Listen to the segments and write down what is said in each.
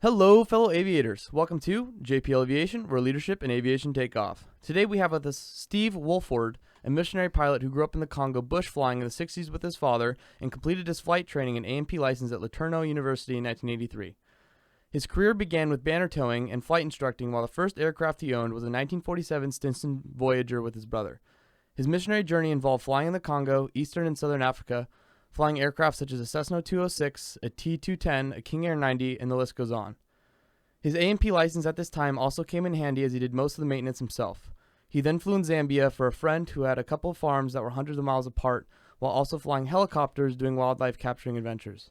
Hello, fellow aviators. Welcome to JPL Aviation, where leadership and aviation take off. Today we have with us Steve Wolford, a missionary pilot who grew up in the Congo bush flying in the 60s with his father and completed his flight training and A&P license at LeTourneau University in 1983. His career began with banner towing and flight instructing, while the first aircraft he owned was a 1947 Stinson Voyager with his brother. His missionary journey involved flying in the Congo, Eastern and Southern Africa, flying aircraft such as a Cessna 206, a T-210, a King Air 90, and the list goes on. His A&P license at this time also came in handy as he did most of the maintenance himself. He then flew in Zambia for a friend who had a couple of farms that were hundreds of miles apart, while also flying helicopters doing wildlife capturing adventures.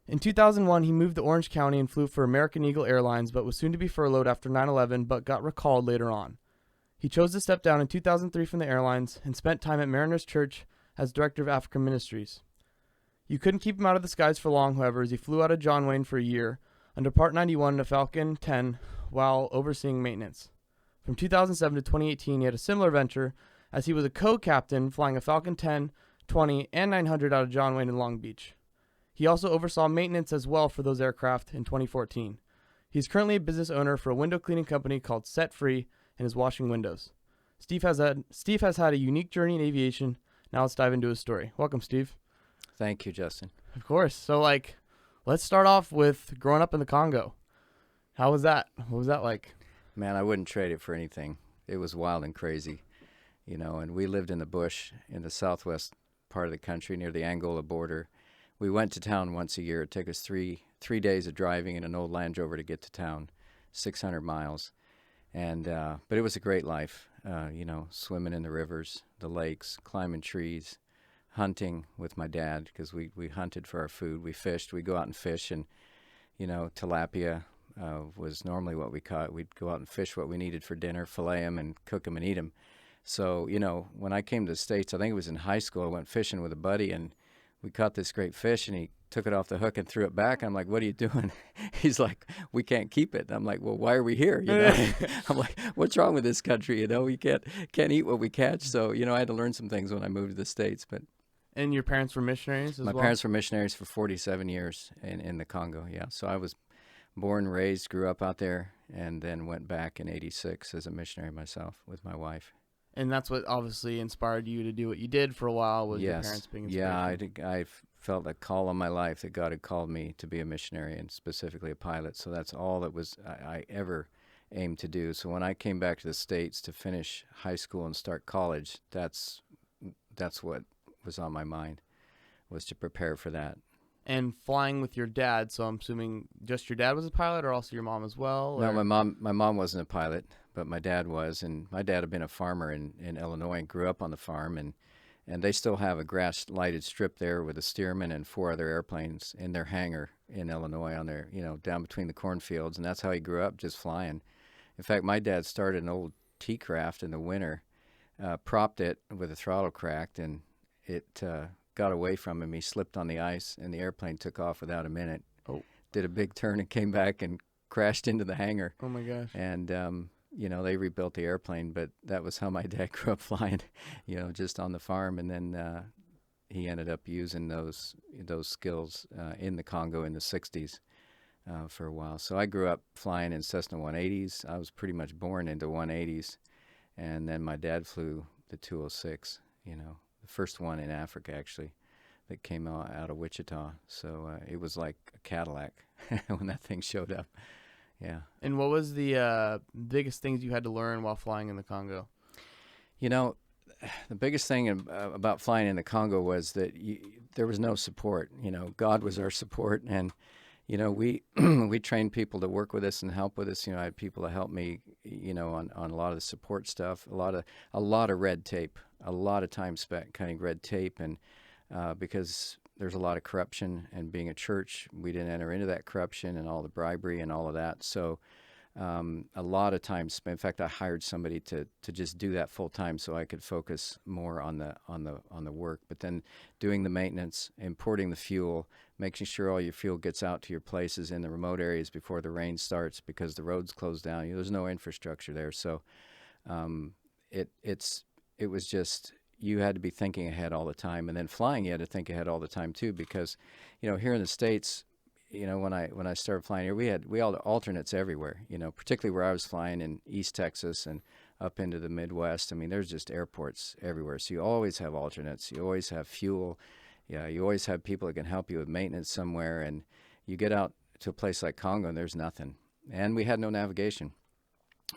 In 2001, he moved to Orange County and flew for American Eagle Airlines, but was soon to be furloughed after 9/11, but got recalled later on. He chose to step down in 2003 from the airlines and spent time at Mariners Church as director of African Ministries. You couldn't keep him out of the skies for long, however, as he flew out of John Wayne for a year, under Part 91 in a Falcon 10 while overseeing maintenance. From 2007 to 2018, he had a similar venture as he was a co-captain flying a Falcon 10, 20, and 900 out of John Wayne in Long Beach. He also oversaw maintenance as well for those aircraft in 2014. He's currently a business owner for a window cleaning company called Set Free and is washing windows. Steve has had a unique journey in aviation. Now let's dive into his story. Welcome, Steve. Thank you, Justin. Of course. So, let's start off with growing up in the Congo. How was that? What was that like? Man, I wouldn't trade it for anything. It was wild and crazy, and we lived in the bush in the southwest part of the country near the Angola border. We went to town once a year. It took us three days of driving in an old Land Rover to get to town, 600 miles. And but it was a great life, swimming in the rivers, the lakes, climbing trees, hunting with my dad because we hunted for our food. We fished. We'd go out and fish, and, tilapia was normally what we caught. We'd go out and fish what we needed for dinner, fillet them, and cook them and eat them. So, when I came to the States, I think it was in high school, I went fishing with a buddy, and we caught this great fish, and he took it off the hook and threw it back. I'm like, "What are you doing?" He's like, "We can't keep it." I'm like, "Well, why are we here?" I'm like, "What's wrong with this country? We can't eat what we catch." So, I had to learn some things when I moved to the States. But And your parents were missionaries as well? my parents were missionaries for 47 years in the Congo. Yeah, so I was born, raised, grew up out there, and then went back in '86 as a missionary myself with my wife. And that's what obviously inspired you to do what you did for a while, was your Yes. parents being Yeah, inspirational. I felt a call on my life that God had called me to be a missionary and specifically a pilot. So that's all that I ever aimed to do. So when I came back to the States to finish high school and start college, that's what was on my mind, was to prepare for that. And flying with your dad, so I'm assuming just your dad was a pilot, or also your mom as well? No, or? my mom wasn't a pilot, but my dad was, and my dad had been a farmer in Illinois and grew up on the farm, and they still have a grass-lighted strip there with a steerman and 4 other airplanes in their hangar in Illinois on their, down between the cornfields, and that's how he grew up, just flying. In fact, my dad started an old T-craft in the winter, propped it with a throttle cracked, and it got away from him. He slipped on the ice, and the airplane took off without a minute. Oh. Did a big turn and came back and crashed into the hangar. Oh, my gosh. And, they rebuilt the airplane, but that was how my dad grew up flying, just on the farm. And then he ended up using those skills in the Congo in the 60s for a while. So I grew up flying in Cessna 180s. I was pretty much born into 180s. And then my dad flew the 206, the first one in Africa, actually, that came out of Wichita. So it was like a Cadillac when that thing showed up. Yeah. And what was the biggest things you had to learn while flying in the Congo? The biggest thing about flying in the Congo was that there was no support. God was our support, and we we trained people to work with us and help with us. I had people to help me, on a lot of the support stuff. A lot of red tape, a lot of time spent cutting red tape, and because there's a lot of corruption, and being a church, we didn't enter into that corruption and all the bribery and all of that. So a lot of time spent. In fact, I hired somebody to just do that full time so I could focus more on the work. But then doing the maintenance, importing the fuel, making sure all your fuel gets out to your places in the remote areas before the rain starts because the roads close down. There's no infrastructure there. So it was just, you had to be thinking ahead all the time. And then flying, you had to think ahead all the time too, because here in the States, when I started flying here, we had alternates everywhere. Particularly where I was flying in East Texas and up into the Midwest. I mean, there's just airports everywhere, so you always have alternates. You always have fuel. Yeah, you always have people that can help you with maintenance somewhere. And you get out to a place like Congo, and there's nothing. And we had no navigation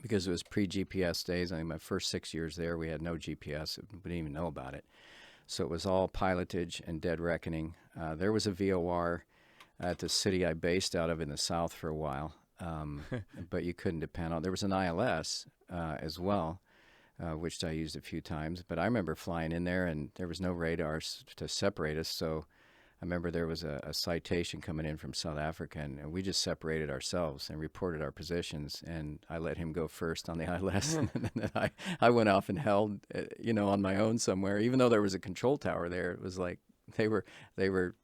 because it was pre-GPS days. I think my first 6 years there, we had no GPS. We didn't even know about it. So it was all pilotage and dead reckoning. There was a VOR at the city I based out of in the south for a while, but you couldn't depend on. There was an ILS as well, which I used a few times. But I remember flying in there, and there was no radars to separate us. So I remember there was a citation coming in from South Africa, and we just separated ourselves and reported our positions. And I let him go first on the ILS, and then I went off and held, on my own somewhere. Even though there was a control tower there, it was like they were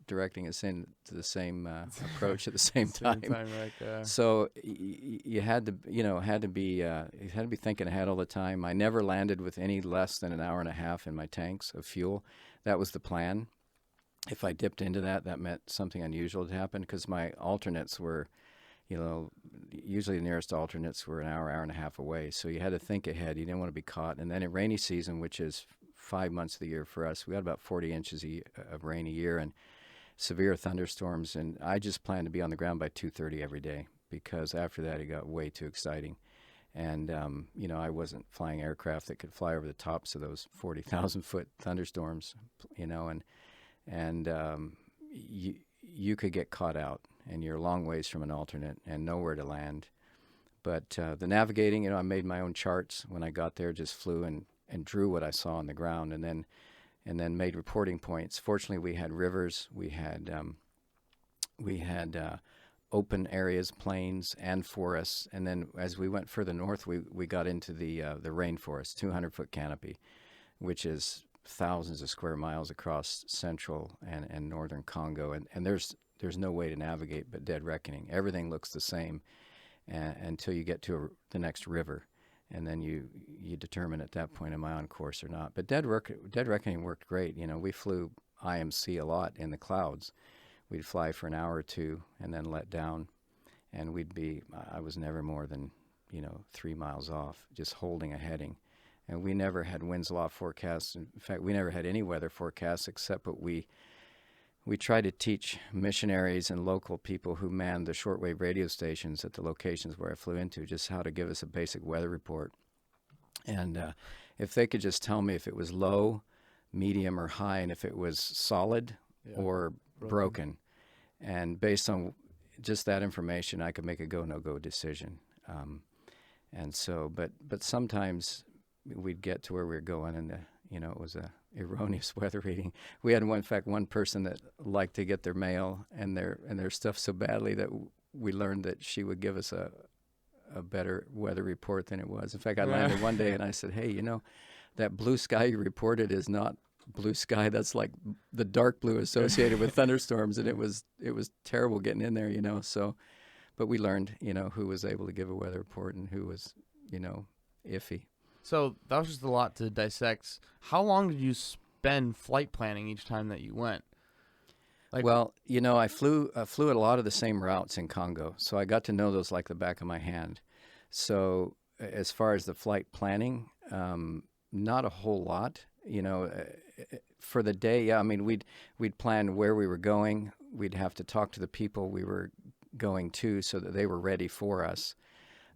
directing us in to the same approach at the same time. Right. So you had to be thinking ahead all the time. I never landed with any less than an hour and a half in my tanks of fuel. That was the plan. If I dipped into that meant something unusual had happened, because my alternates were, usually the nearest alternates were an hour and a half away. So you had to think ahead. You didn't want to be caught. And then in rainy season, which is 5 months of the year for us, we had about 40 inches of rain a year and severe thunderstorms. And I just planned to be on the ground by 2:30 every day, because after that it got way too exciting. And, I wasn't flying aircraft that could fly over the tops of those 40,000 foot thunderstorms, and you could get caught out, and you're a long ways from an alternate and nowhere to land. But the navigating, I made my own charts when I got there, just flew and drew what I saw on the ground, and then made reporting points. Fortunately, we had rivers, we had open areas, plains, and forests. And then as we went further north, we got into the rainforest, 200-foot canopy, which is thousands of square miles across central and northern Congo. And there's no way to navigate but dead reckoning. Everything looks the same until you get to the next river. And then you determine at that point, am I on course or not? But dead reckoning worked great. We flew IMC a lot in the clouds. We'd fly for an hour or two and then let down. And I was never more than, 3 miles off, just holding a heading. And we never had winds law forecasts. In fact, we never had any weather forecasts, except what we tried to teach missionaries and local people who manned the shortwave radio stations at the locations where I flew into just how to give us a basic weather report. And if they could just tell me if it was low, medium, or high, and if it was solid or broken. And based on just that information, I could make a go, no-go decision. But sometimes we'd get to where we were going, and it was a erroneous weather reading. We had one person that liked to get their mail and their stuff so badly that we learned that she would give us a better weather report than it was. In fact, I landed one day and I said, "Hey, that blue sky you reported is not blue sky. That's like the dark blue associated with thunderstorms." And it was terrible getting in there, So, but we learned, who was able to give a weather report and who was, iffy. So that was just a lot to dissect. How long did you spend flight planning each time that you went? Well, I flew at a lot of the same routes in Congo, so I got to know those like the back of my hand. So as far as the flight planning, not a whole lot. For the day, we'd plan where we were going. We'd have to talk to the people we were going to so that they were ready for us.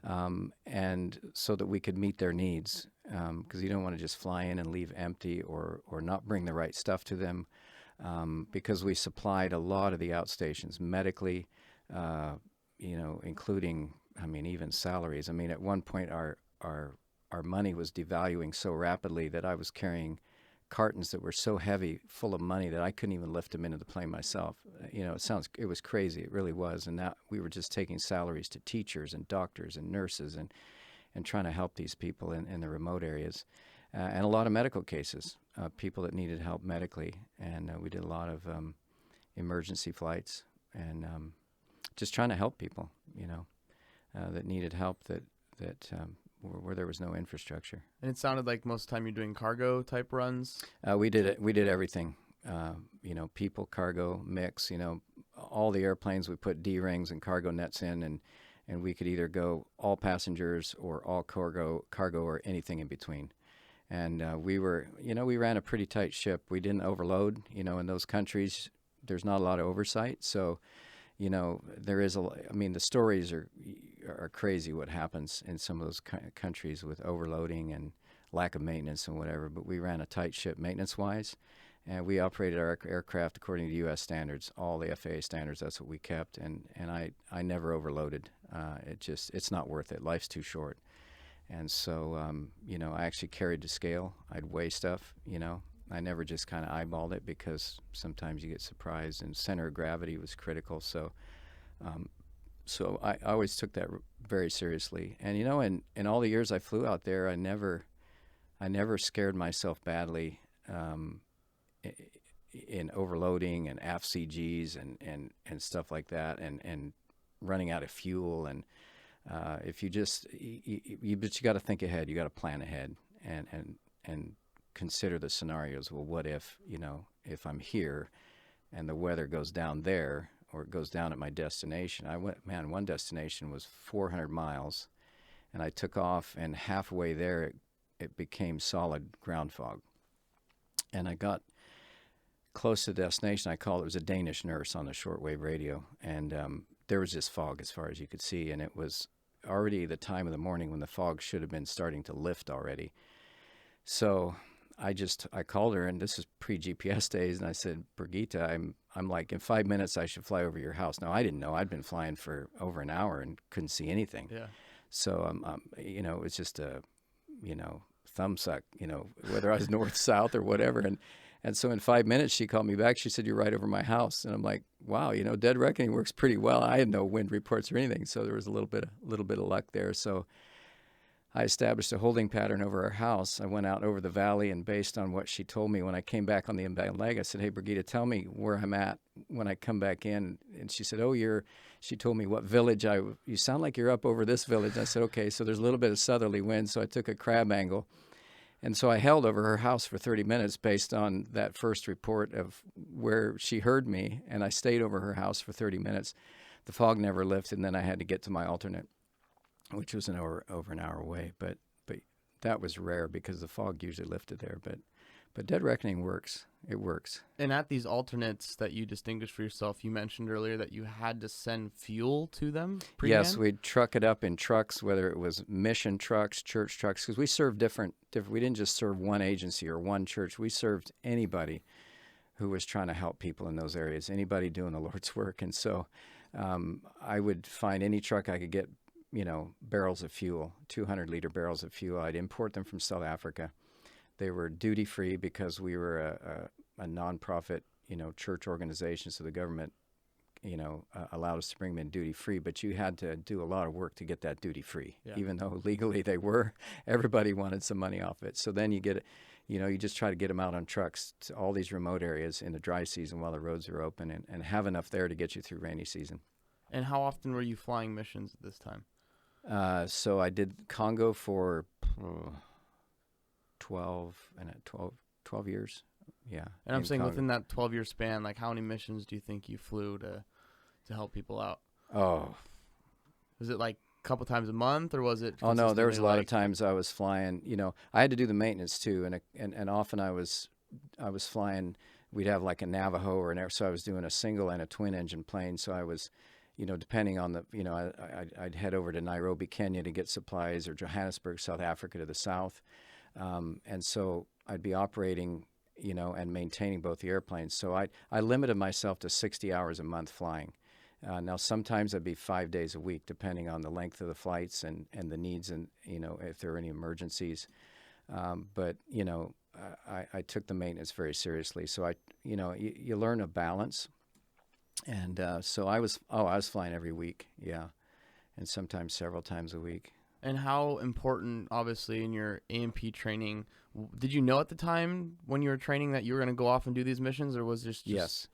And so that we could meet their needs, because you don't want to just fly in and leave empty or not bring the right stuff to them, because we supplied a lot of the outstations medically, including, even salaries. At one point our money was devaluing so rapidly that I was carrying cartons that were so heavy, full of money, that I couldn't even lift them into the plane myself. It was crazy. It really was. And that we were just taking salaries to teachers and doctors and nurses and trying to help these people in the remote areas. And a lot of medical cases, people that needed help medically. And we did a lot of emergency flights and just trying to help people, that needed help where there was no infrastructure. And it sounded like most of the time you're doing cargo type runs. We did it. We did everything. People, cargo, mix. all the airplanes, we put D-rings and cargo nets in, and we could either go all passengers or all cargo or anything in between. And we ran a pretty tight ship. We didn't overload. In those countries, there's not a lot of oversight. So, there is the stories are crazy what happens in some of those countries with overloading and lack of maintenance and whatever. But we ran a tight ship maintenance-wise, and we operated our aircraft according to U.S. standards, all the FAA standards. That's what we kept, and I never overloaded. It's not worth it. Life's too short. And so, I actually carried the scale. I'd weigh stuff, I never just kind of eyeballed it, because sometimes you get surprised, and center of gravity was critical. So I always took that very seriously. And, in all the years I flew out there, I never scared myself badly in overloading and aft CGs and stuff like that, and running out of fuel. And if you just, but you got to think ahead. You got to plan ahead and consider the scenarios. Well, what if I'm here and the weather goes down there, or it goes down at my destination? One destination was 400 miles, and I took off, and halfway there it became solid ground fog. And I got close to the destination. It was a Danish nurse on the shortwave radio, and there was just fog as far as you could see, and it was already the time of the morning when the fog should have been starting to lift already. So I called her, and this is pre-GPS days, and I said, Brigitte, I'm like, in 5 minutes I should fly over your house. Now, I didn't know. I'd been flying for over an hour and couldn't see anything. Yeah. So it's just a thumb suck, whether I was north, south, or whatever. And so in 5 minutes she called me back. She said, you're right over my house. And I'm like, wow, dead reckoning works pretty well. I had no wind reports or anything, so there was a little bit of luck there. So I established a holding pattern over our house. I went out over the valley, and based on what she told me when I came back on the inbound leg, I said, hey, Brigitte, tell me where I'm at when I come back in. And she said, she told me what village you sound like you're up over this village. I said, okay, so there's a little bit of southerly wind, so I took a crab angle. And so I held over her house for 30 minutes based on that first report of where she heard me, and I stayed over her house for 30 minutes. The fog never lifted, and then I had to get to my alternate, which was over an hour away. But that was rare, because the fog usually lifted there. But dead reckoning works. It works. And at these alternates that you distinguished for yourself, you mentioned earlier that you had to send fuel to them pre-hand? Yes, we'd truck it up in trucks, whether it was mission trucks, church trucks, because we served different. We didn't just serve one agency or one church. We served anybody who was trying to help people in those areas, anybody doing the Lord's work. And so I would find any truck I could get, barrels of fuel, 200-liter barrels of fuel. I'd import them from South Africa. They were duty-free because we were a nonprofit, church organization, so the government, allowed us to bring them in duty-free. But you had to do a lot of work to get that duty-free, even though legally they were. Everybody wanted some money off it. So then you get it, you just try to get them out on trucks to all these remote areas in the dry season while the roads are open, and have enough there to get you through rainy season. And how often were you flying missions at this time? So I did Congo for 12 years. Yeah. And I'm saying Congo. Within that 12-year span, like, how many missions do you think you flew to help people out? Oh. Was it like a couple times a month, or was it? Oh, no, there was a lot of times I was flying. I had to do the maintenance too, and often I was flying. We'd have like a Navajo or an air, so I was doing a single and a twin engine plane. So I was, depending on the, I'd head over to Nairobi, Kenya to get supplies, or Johannesburg, South Africa to the south. And so I'd be operating, and maintaining both the airplanes. So I limited myself to 60 hours a month flying. Now, sometimes I'd be 5 days a week, depending on the length of the flights and the needs, and, if there were any emergencies. But I took the maintenance very seriously. So you learn a balance. And so I was flying every week, yeah, and sometimes several times a week. And how important, obviously, in your A&P training, did you know at the time when you were training that you were going to go off and do these missions, or was this just...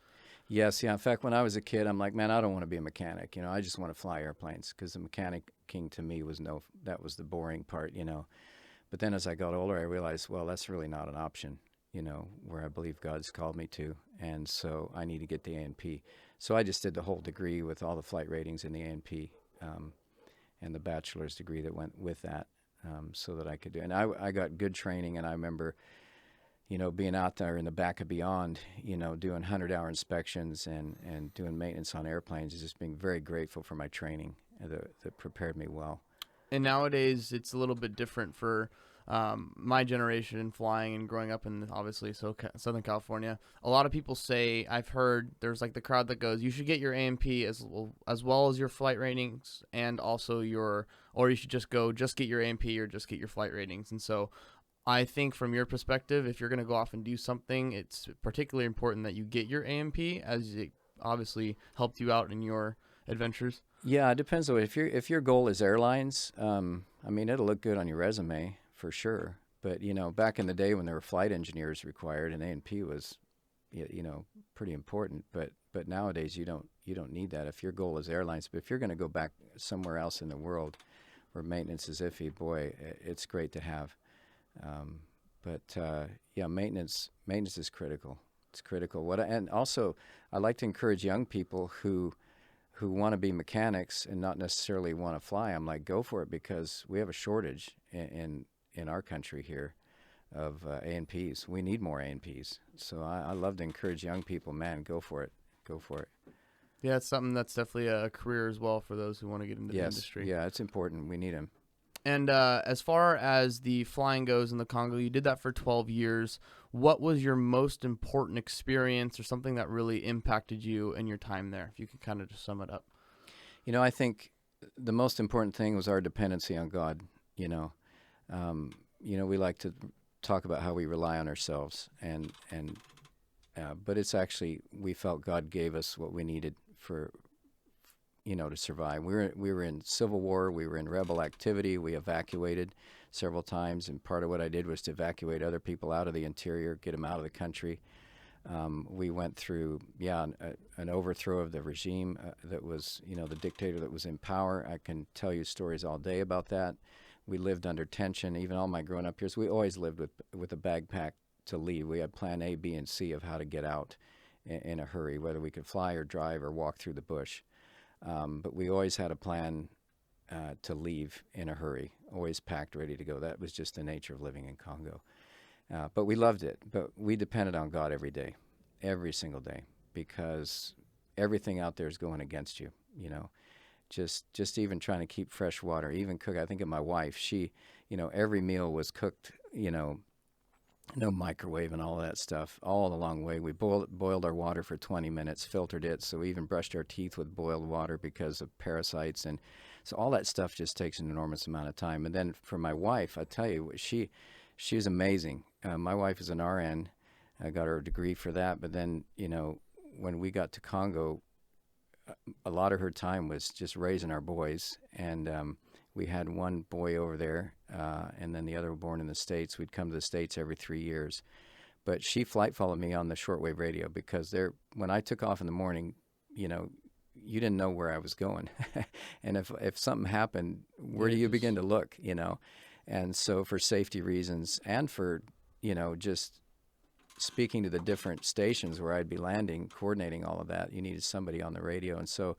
Yes, yeah. In fact, when I was a kid, I'm like, man, I don't want to be a mechanic. I just want to fly airplanes, because the mechanicking to me that was the boring part, But then as I got older, I realized, well, that's really not an option, where I believe God's called me to. And so I need to get the A&P. So I just did the whole degree with all the flight ratings in the A&P, and the bachelor's degree that went with that, so that I could do. And I got good training, and I remember, being out there in the back of Beyond, doing 100-hour inspections and doing maintenance on airplanes, just being very grateful for my training that prepared me well. And nowadays, it's a little bit different for my generation in flying and growing up in, obviously, Southern California. A lot of people say, I've heard, there's like the crowd that goes, you should get your A&P as well as your flight ratings, and also or you should just get your A&P or just get your flight ratings. And so I think from your perspective, if you're going to go off and do something, it's particularly important that you get your A&P, as it obviously helped you out in your adventures. Yeah, it depends on if your goal is airlines. It'll look good on your resume for sure. But back in the day when there were flight engineers required, and A&P was, pretty important. But nowadays you don't need that if your goal is airlines. But if you're going to go back somewhere else in the world where maintenance is iffy, boy, it's great to have. Maintenance is critical. It's critical. And also, I like to encourage young people who want to be mechanics and not necessarily want to fly. I'm like, go for it, because we have a shortage in our country here of A&Ps. We need more A&Ps. So I love to encourage young people, man, go for it. Go for it. Yeah, it's something that's definitely a career as well for those who want to get into the industry. Yeah, it's important. We need them. And as far as the flying goes in the Congo, you did that for 12 years. What was your most important experience, or something that really impacted you in your time there? If you could kind of just sum it up. I think the most important thing was our dependency on God. We like to talk about how we rely on ourselves, but it's actually, we felt God gave us what we needed for to survive. We were in civil war. We were in rebel activity. We evacuated several times, and part of what I did was to evacuate other people out of the interior, get them out of the country. We went through, an overthrow of the regime that was, the dictator that was in power. I can tell you stories all day about that. We lived under tension. Even all my grown-up years, we always lived with a backpack to leave. We had plan A, B, and C of how to get out in a hurry, whether we could fly or drive or walk through the bush. But we always had a plan to leave in a hurry, always packed, ready to go. That was just the nature of living in Congo. But we loved it. But we depended on God every day, every single day, because everything out there is going against you, Just even trying to keep fresh water, even cook. I think of my wife. She, every meal was cooked, no microwave and all that stuff, all the long way. We boiled our water for 20 minutes, filtered it, so we even brushed our teeth with boiled water because of parasites. And so all that stuff just takes an enormous amount of time. And then for my wife, I tell you, she was amazing. My wife is an RN. I got her a degree for that. But then, when we got to Congo, a lot of her time was just raising our boys. And we had one boy over there, and then the other were born in the States. We'd come to the States every 3 years. But she flight followed me on the shortwave radio, because when I took off in the morning, you didn't know where I was going. And if something happened, where do you begin to look, And so for safety reasons, and for, just speaking to the different stations where I'd be landing, coordinating all of that, you needed somebody on the radio. And so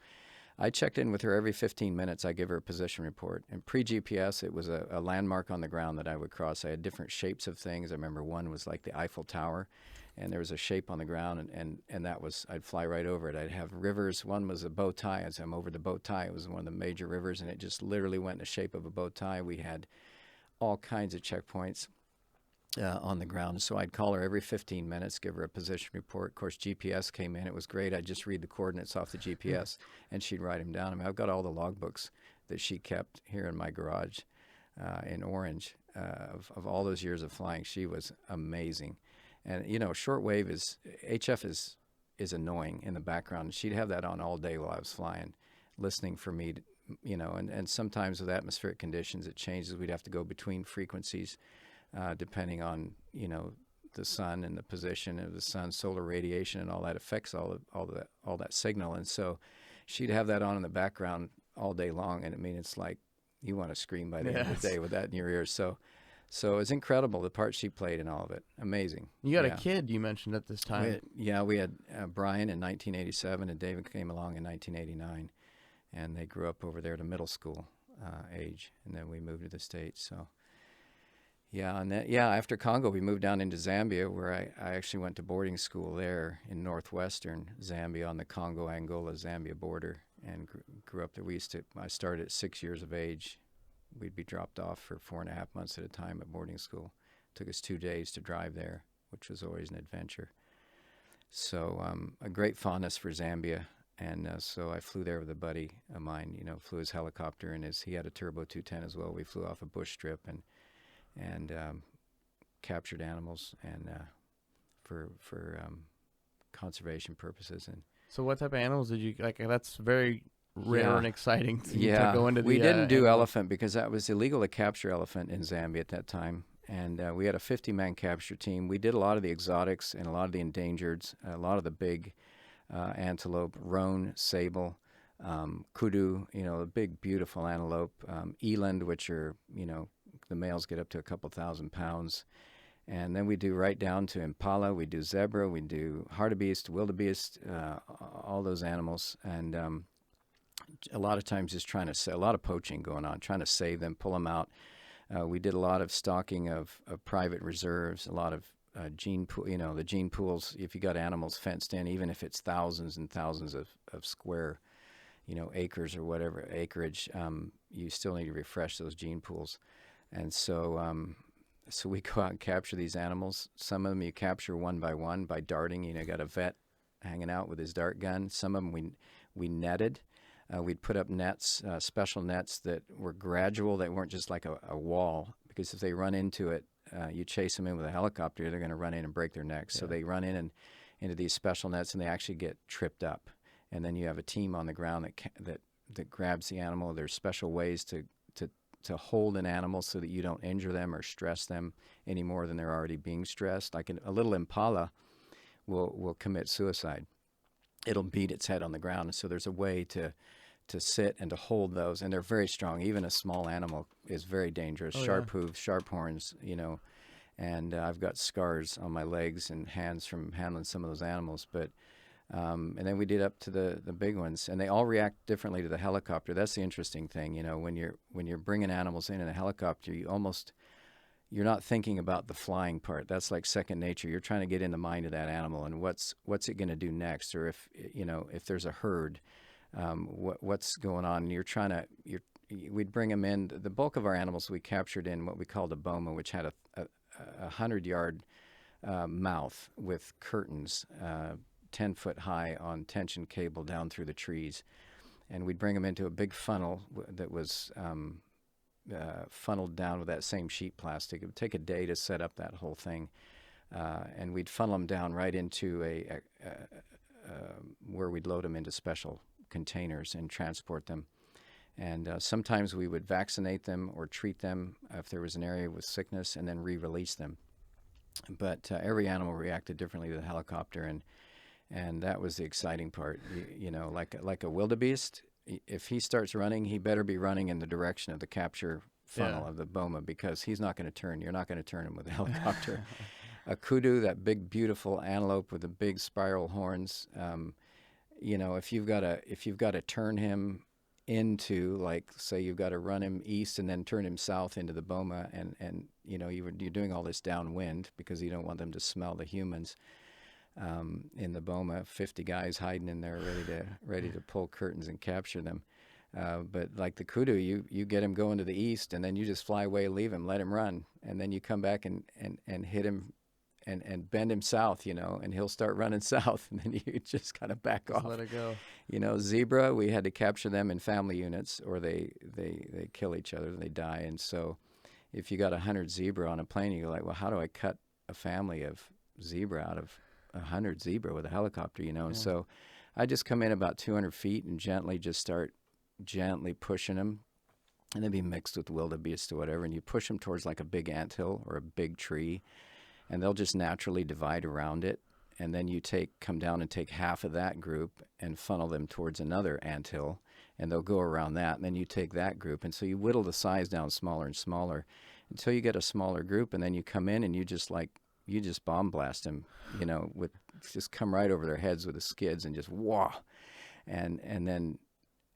I checked in with her every 15 minutes. I give her a position report. And pre-GPS, it was a landmark on the ground that I would cross. I had different shapes of things. I remember one was like the Eiffel Tower, and there was a shape on the ground, and that was, I'd fly right over it. I'd have rivers. One was a bow tie. As I'm over the bow tie, it was one of the major rivers, and it just literally went in the shape of a bow tie. We had all kinds of checkpoints on the ground. So I'd call her every 15 minutes, give her a position report. Of course, GPS came in. It was great. I'd just read the coordinates off the GPS, and she'd write them down. I've got all the logbooks that she kept here in my garage in Orange of all those years of flying. She was amazing. And, shortwave HF is annoying in the background. She'd have that on all day while I was flying, listening for me, and sometimes with atmospheric conditions, it changes. We'd have to go between frequencies. Depending on, the sun and the position of the sun, solar radiation, and all that affects all that signal. And so she'd have that on in the background all day long. And it's like you want to scream by the end of the day with that in your ears. So So it's incredible the part she played in all of it. Amazing. You got Yeah. a kid you mentioned at this time. We had Brian in 1987, and David came along in 1989, and they grew up over there to middle school age, and then we moved to the States. So, after Congo, we moved down into Zambia, where I actually went to boarding school there in northwestern Zambia on the Congo-Angola-Zambia border, and grew up there. I started at 6 years of age. We'd be dropped off for 4.5 months at a time at boarding school. It took us 2 days to drive there, which was always an adventure. So a great fondness for Zambia. And so I flew there with a buddy of mine, flew his helicopter, and he had a Turbo 210 as well. We flew off a bush strip and captured animals and for conservation purposes. And so what type of animals did you, like, that's very rare and exciting to go into the we didn't do elephant because that was illegal to capture elephant in Zambia at that time. And we had a 50-man capture team. We did a lot of the exotics and a lot of the endangers, a lot of the big antelope, roan, sable, kudu, the big, beautiful antelope, eland, which are, the males get up to a couple thousand pounds. And then we do right down to impala. We do zebra. We do hartebeest, wildebeest, all those animals. And a lot of times just a lot of poaching going on, trying to save them, pull them out. We did a lot of stalking of private reserves, a lot of gene pool, the gene pools. If you got animals fenced in, even if it's thousands and thousands of square, acres or whatever acreage, you still need to refresh those gene pools. And so we go out and capture these animals. Some of them you capture one by one by darting. Got a vet hanging out with his dart gun. Some of them we netted. We'd put up nets, special nets that were gradual. They weren't just like a wall, because if they run into it, you chase them in with a helicopter, they're going to run in and break their necks. Yeah. So they run in into these special nets, and they actually get tripped up. And then you have a team on the ground that grabs the animal. There's special ways to hold an animal so that you don't injure them or stress them any more than they're already being stressed. Like a little impala will commit suicide. It'll beat its head on the ground. And so there's a way to sit and to hold those, and they're very strong. Even a small animal is very dangerous. Sharp hooves, sharp horns, and I've got scars on my legs and hands from handling some of those animals. But and then we did up to the big ones, and they all react differently to the helicopter. That's the interesting thing, when you're bringing animals in a helicopter, you're not thinking about the flying part. That's like second nature. You're trying to get in the mind of that animal and what's it going to do next, or if there's a herd. What's going on? We'd bring them in. The bulk of our animals we captured in what we called a boma, which had a 100-yard mouth with curtains, 10 foot high on tension cable down through the trees. And we'd bring them into a big funnel that was funneled down with that same sheet plastic. It would take a day to set up that whole thing. And we'd funnel them down right into where we'd load them into special containers and transport them. And sometimes we would vaccinate them or treat them if there was an area with sickness, and then re-release them. But every animal reacted differently to the helicopter, and that was the exciting part. Like a wildebeest, if he starts running, he better be running in the direction of the capture funnel of the boma, because he's not going to turn. You're not going to turn him with a helicopter. A kudu, that big, beautiful antelope with the big spiral horns, if you've got to turn him into, like, say you've got to run him east and then turn him south into the boma, and you're doing all this downwind because you don't want them to smell the humans in the boma. 50 guys hiding in there ready to pull curtains and capture them. But like the kudu, you get him going to the east, and then you just fly away, leave him, let him run, and then you come back and hit him and bend him south, and he'll start running south, and then you just kind of back off. Let it go. Zebra, we had to capture them in family units, or they kill each other, they die. And so if you got 100 zebra on a plane, you're like, well, how do I cut a family of zebra out of 100 zebra with a helicopter, And so I just come in about 200 feet and just start pushing them, and they'd be mixed with wildebeest or whatever, and you push them towards like a big anthill or a big tree, and they'll just naturally divide around it. And then you come down and take half of that group and funnel them towards another anthill, and they'll go around that. And then you take that group, and so you whittle the size down smaller and smaller. until you get a smaller group, and then you come in and you just bomb blast them, with just come right over their heads with the skids and just wah, and then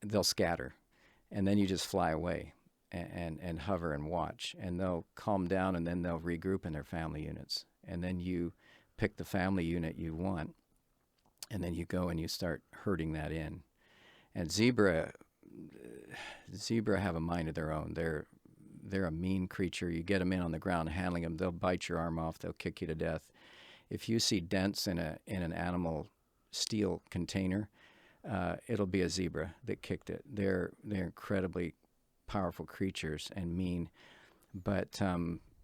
they'll scatter, and then you just fly away and hover and watch, and they'll calm down, and then they'll regroup in their family units, and then you pick the family unit you want, and then you go and you start herding that in. And zebra have a mind of their own. They're a mean creature. You get them in on the ground, handling them, they'll bite your arm off. They'll kick you to death. If you see dents in an animal steel container, it'll be a zebra that kicked it. They're incredibly powerful creatures and mean, but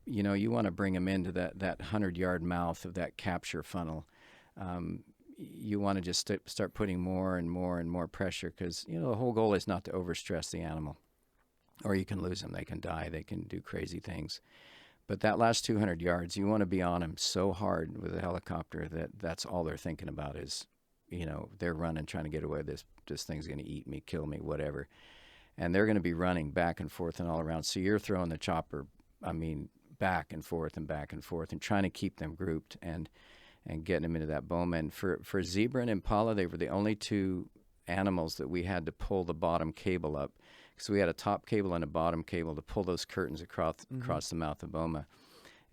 you want to bring them into that 100-yard mouth of that capture funnel. You want to just start putting more and more and more pressure, because the whole goal is not to overstress the animal, or you can lose them. They can die. They can do crazy things. But that last 200 yards, you want to be on them so hard with a helicopter that's all they're thinking about is, they're running, trying to get away. This thing's going to eat me, kill me, whatever. And they're going to be running back and forth and all around. So you're throwing the chopper, back and forth and trying to keep them grouped and getting them into that boma. And for zebra and impala, they were the only two animals that we had to pull the bottom cable up. So we had a top cable and a bottom cable to pull those curtains across the mouth of boma.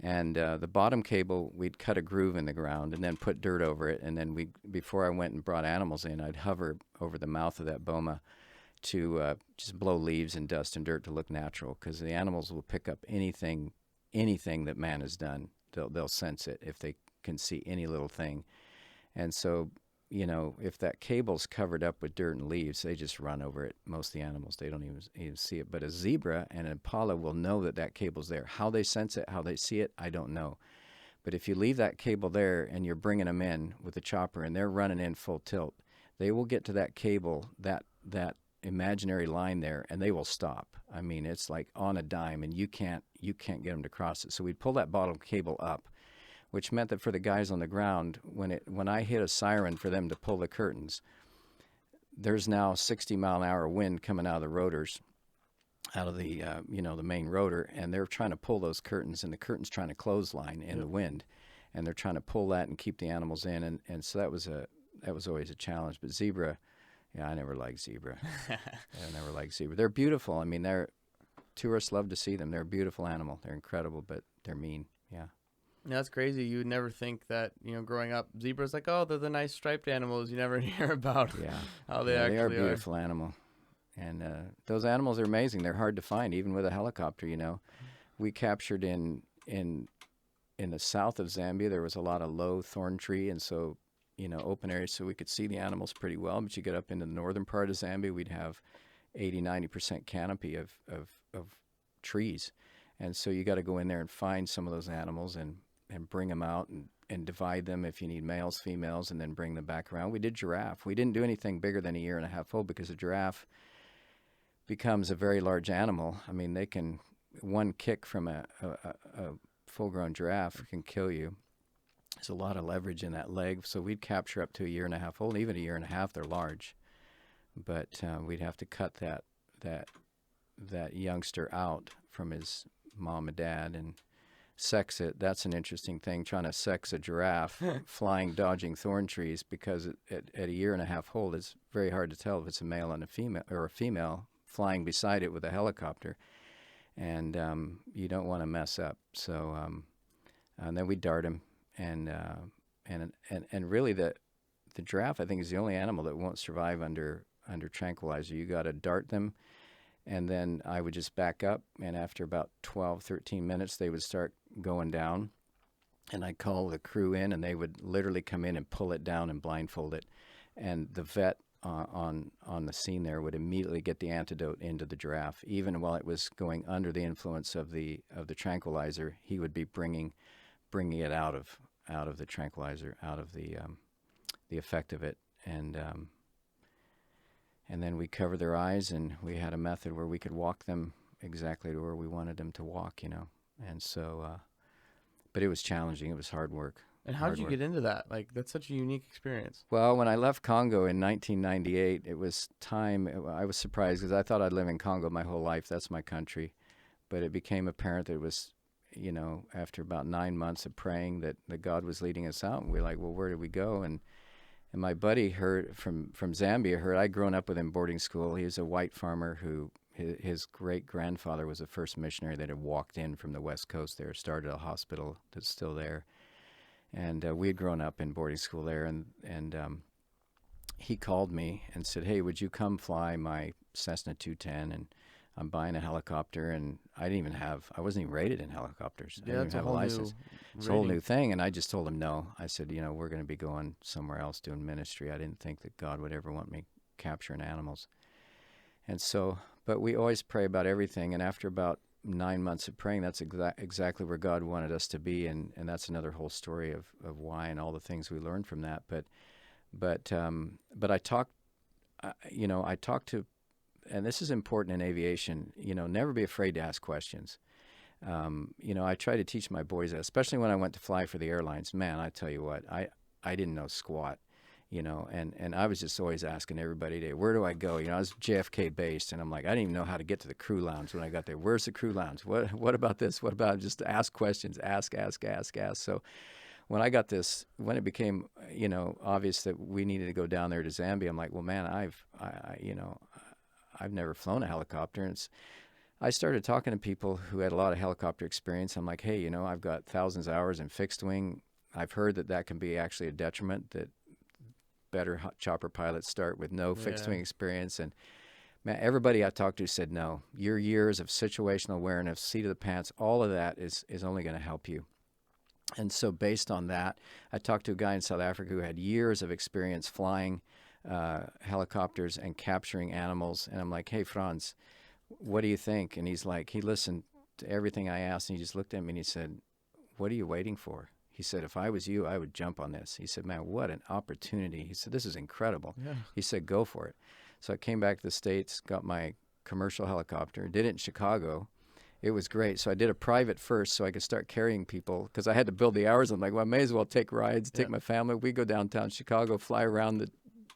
And the bottom cable, we'd cut a groove in the ground and then put dirt over it. And then before I went and brought animals in, I'd hover over the mouth of that boma to just blow leaves and dust and dirt to look natural, because the animals will pick up anything that man has done. They'll sense it if they can see any little thing. And so, if that cable's covered up with dirt and leaves, they just run over it. Most of the animals, they don't even see it. But a zebra and an impala will know that cable's there. How they sense it, how they see it, I don't know. But if you leave that cable there and you're bringing them in with a chopper and they're running in full tilt, they will get to that cable, that imaginary line there, and they will stop. It's like on a dime, and you can't get them to cross it. So we'd pull that bottom cable up, which meant that for the guys on the ground, when I hit a siren for them to pull the curtains, there's now 60-mile-an-hour wind coming out of the rotors, out of the the main rotor, and they're trying to pull those curtains, and the curtain's trying to clothesline in the wind, and they're trying to pull that and keep the animals in, and so that was always a challenge. But zebra, I never liked zebra. I never liked zebra. They're beautiful. Tourists love to see them. They're a beautiful animal. They're incredible, but they're mean. Yeah. That's crazy. You would never think that, growing up, zebras they're the nice striped animals you never hear about. Yeah. How they actually are. They are a beautiful animal. And those animals are amazing. They're hard to find, even with a helicopter, We captured in the south of Zambia, there was a lot of low thorn tree, and so, open areas, so we could see the animals pretty well. But you get up into the northern part of Zambia, we'd have 80-90% canopy of trees. And so you got to go in there and find some of those animals and bring them out and divide them if you need males, females, and then bring them back around. We did giraffe. We didn't do anything bigger than a year and a half old, because a giraffe becomes a very large animal. They can, one kick from a full-grown giraffe can kill you. There's a lot of leverage in that leg. So we'd capture up to a year and a half old. Even a year and a half, they're large. But we'd have to cut that youngster out from his mom and dad and sex it. That's an interesting thing, trying to sex a giraffe flying, dodging thorn trees, because at a year and a half old, it's very hard to tell if it's a male and a female, or a female flying beside it with a helicopter. And you don't want to mess up. So and then we dart him, and really the giraffe, I think, is the only animal that won't survive under tranquilizer. You got to dart them. And then I would just back up, and after about 12, 13 minutes, they would start going down. And I'd call the crew in, and they would literally come in and pull it down and blindfold it. And the vet on the scene there would immediately get the antidote into the giraffe. Even while it was going under the influence of the tranquilizer, he would be bringing it out of the tranquilizer, out of the effect of it. And then we covered their eyes, and we had a method where we could walk them exactly to where we wanted them to walk, And so, but it was challenging. It was hard work. And how did you get into that? That's such a unique experience. Well, when I left Congo in 1998, it was time. I was surprised, because I thought I'd live in Congo my whole life. That's my country. but it became apparent that it was, after about 9 months of praying that God was leading us out. And we're like, well, where did we go? And my buddy heard from Zambia, I'd grown up with him boarding school. He was a white farmer who, his great-grandfather was the first missionary that had walked in from the West Coast there, started a hospital that's still there. And we had grown up in boarding school there. And he called me and said, hey, would you come fly my Cessna 210? And I'm buying a helicopter, and I wasn't even rated in helicopters. I didn't even have a license. It's a whole new thing. And I just told him no. I said, we're going to be going somewhere else doing ministry. I didn't think that God would ever want me capturing animals. And so, but we always pray about everything. And after about 9 months of praying, that's exactly where God wanted us to be. And that's another whole story of why and all the things we learned from that. But I talked to, and this is important in aviation, never be afraid to ask questions. I try to teach my boys that, especially when I went to fly for the airlines. Man, I tell you what, I didn't know squat, and I was just always asking everybody, where do I go? I was JFK based, and I'm like, I didn't even know how to get to the crew lounge when I got there. Where's the crew lounge? What about this? What about just ask questions, ask. So when it became, obvious that we needed to go down there to Zambia, I'm like, well, man, I've never flown a helicopter. And I started talking to people who had a lot of helicopter experience. I'm like, hey, I've got thousands of hours in fixed wing. I've heard that can be actually a detriment, that better chopper pilots start with no fixed wing experience. And man, everybody I talked to said, no, your years of situational awareness, seat of the pants, all of that is only going to help you. And so based on that, I talked to a guy in South Africa who had years of experience flying helicopters and capturing animals. And I'm like, hey, Franz, what do you think? And he's like, he listened to everything I asked, and he just looked at me and he said, what are you waiting for? He said, if I was you, I would jump on this. He said, man, what an opportunity. He said, this is incredible. Yeah. He said, go for it. So I came back to the States, got my commercial helicopter, did it in Chicago. It was great. So I did a private first so I could start carrying people, because I had to build the hours. I'm like, well, I may as well take rides, take my family. We go downtown Chicago, fly around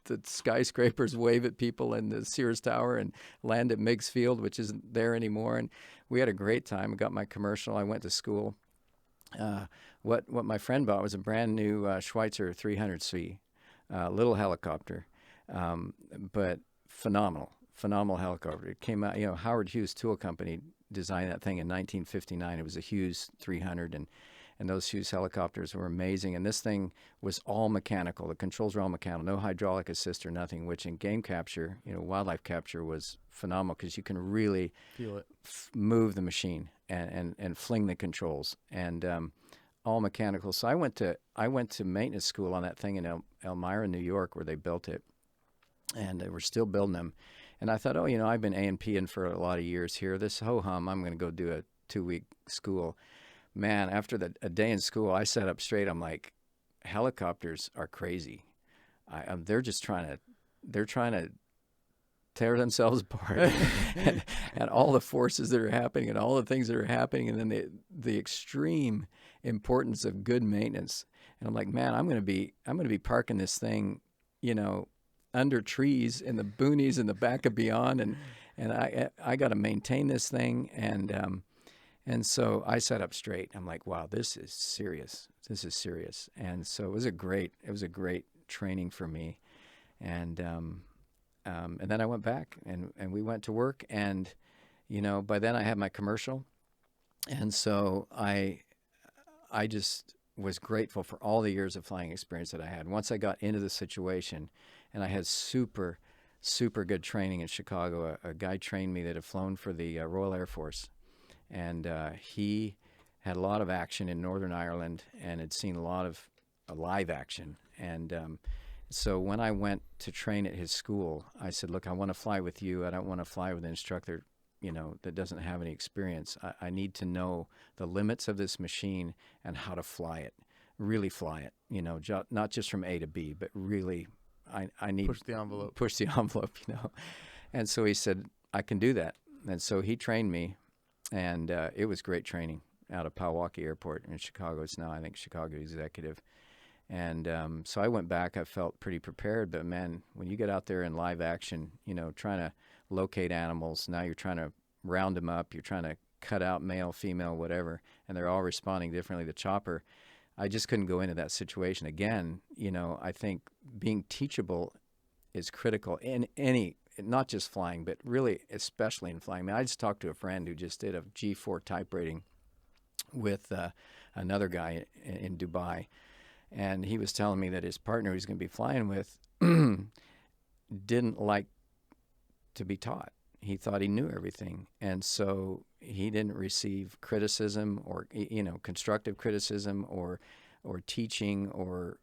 the skyscrapers, wave at people in the Sears Tower, and land at Meigs Field, which isn't there anymore. And we had a great time. I got my commercial. I went to school. What my friend bought was a brand new Schweitzer 300C, little helicopter, but phenomenal helicopter. It came out, Howard Hughes Tool Company designed that thing in 1959. It was a Hughes 300, and those Hughes helicopters were amazing. And this thing was all mechanical. The controls were all mechanical, no hydraulic assist or nothing, which in game capture, wildlife capture, was phenomenal, because you can really feel it, move the machine and fling the controls, and all mechanical. So I went to maintenance school on that thing in Elmira, New York, where they built it, and they were still building them. And I thought, I've been A&Ping for a lot of years here. This ho-hum, I'm going to go do a 2-week school. Man, after a day in school, I sat up straight. I'm like, helicopters are crazy. They're trying to tear themselves apart, and all the forces that are happening, and all the things that are happening, and then the extreme importance of good maintenance. And I'm like, man, I'm going to be parking this thing, under trees in the boonies in the back of Beyond, and I got to maintain this thing, and so I sat up straight. I'm like, wow, this is serious. And so it was a great training for me, and then I went back and we went to work, and by then I had my commercial, and so I just was grateful for all the years of flying experience that I had. Once I got into the situation, and I had super good training in Chicago. A guy trained me that had flown for the Royal Air Force, and he had a lot of action in Northern Ireland and had seen a lot of live action. And so when I went to train at his school, I said, look, I want to fly with you. I don't want to fly with an instructor that doesn't have any experience. I need to know the limits of this machine and how to fly it, really fly it, not just from A to B, but really I need push the envelope, And so he said, I can do that. And so he trained me, and it was great training out of Pewaukee Airport in Chicago. It's now, I think, Chicago Executive. And so I went back. I felt pretty prepared, but man, when you get out there in live action, trying to locate animals, now you're trying to round them up, you're trying to cut out male, female, whatever, and they're all responding differently. The chopper, I just couldn't go into that situation again. I think being teachable is critical in any, not just flying, but really especially in flying. I mean, I just talked to a friend who just did a G4 type rating with another guy in Dubai, and he was telling me that his partner he's going to be flying with didn't like to be taught. He thought he knew everything, and so he didn't receive criticism or constructive criticism or teaching or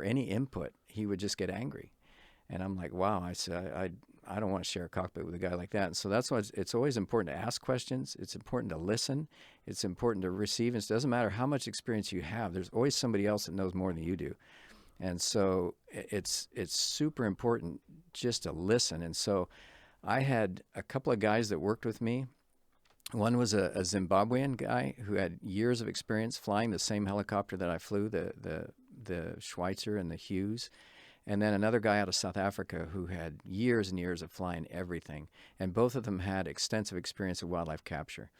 any input. He would just get angry, and I'm like, wow. I said I don't want to share a cockpit with a guy like that. And so that's why it's always important to ask questions. It's important to listen. It's important to receive. It doesn't matter how much experience you have. There's always somebody else that knows more than you do. And so it's super important just to listen. And so I had a couple of guys that worked with me. One was a Zimbabwean guy who had years of experience flying the same helicopter that I flew, the Schweitzer and the Hughes. And then another guy out of South Africa who had years and years of flying everything. And both of them had extensive experience of wildlife capture.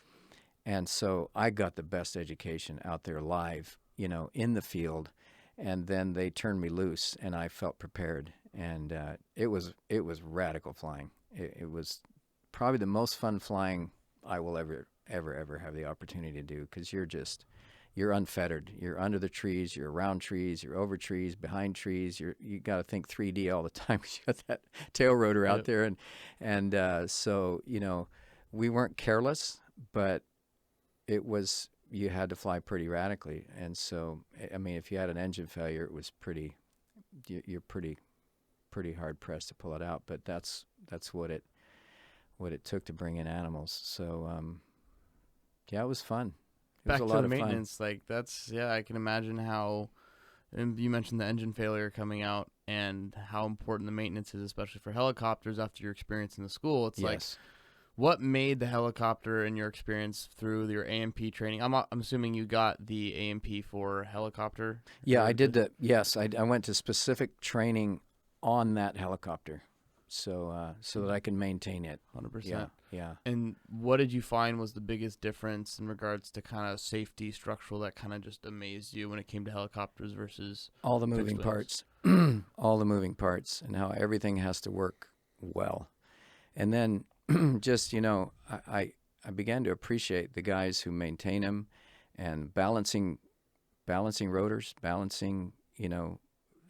And so I got the best education out there live, in the field. And then they turned me loose, and I felt prepared. And it was radical flying. It was probably the most fun flying I will ever have the opportunity to do, because you're unfettered. You're under the trees, you're around trees, you're over trees, behind trees. You got to think 3D all the time because you got that tail rotor out there. And so, we weren't careless, but you had to fly pretty radically. And so, I mean, if you had an engine failure, it was you're pretty hard pressed to pull it out. But that's what it took to bring in animals. So, yeah, it was fun. Back to the maintenance, I can imagine how, and you mentioned the engine failure coming out and how important the maintenance is, especially for helicopters after your experience in the school. It's like, what made the helicopter in your experience through your A&P training? I'm assuming you got the A&P for helicopter? Yeah, I did that. Yes, I went to specific training on that helicopter. So that I can maintain it. 100%. Yeah. And what did you find was the biggest difference in regards to kind of safety, structural, that kind of just amazed you when it came to helicopters versus all the moving parts, all the moving parts, and how everything has to work well. And then just I began to appreciate the guys who maintain them and balancing rotors,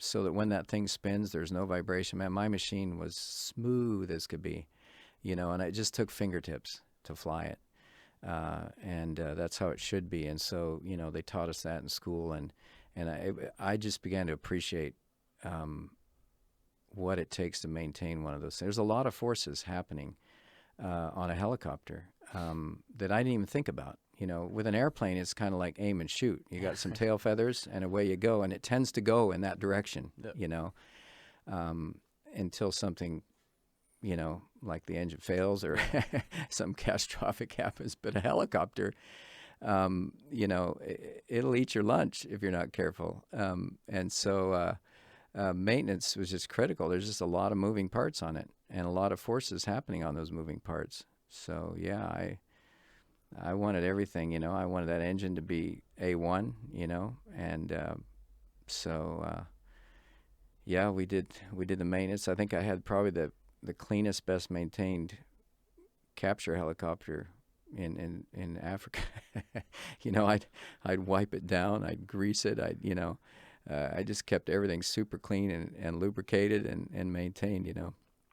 so that when that thing spins, there's no vibration. Man, my machine was smooth as could be, and it just took fingertips to fly it. And that's how it should be. And so, they taught us that in school. And I just began to appreciate what it takes to maintain one of those things. There's a lot of forces happening on a helicopter that I didn't even think about. With an airplane, it's kind of like aim and shoot. You got some tail feathers, and away you go, and it tends to go in that direction. Yep. Until something, like the engine fails or some catastrophic happens. But a helicopter, it'll eat your lunch if you're not careful. And so maintenance was just critical. There's just a lot of moving parts on it, and a lot of forces happening on those moving parts. So yeah, I wanted everything, I wanted that engine to be A1, and yeah, we did the maintenance. I think I had probably the cleanest, best maintained capture helicopter in Africa. I'd wipe it down, I'd grease it, I just kept everything super clean and lubricated and maintained,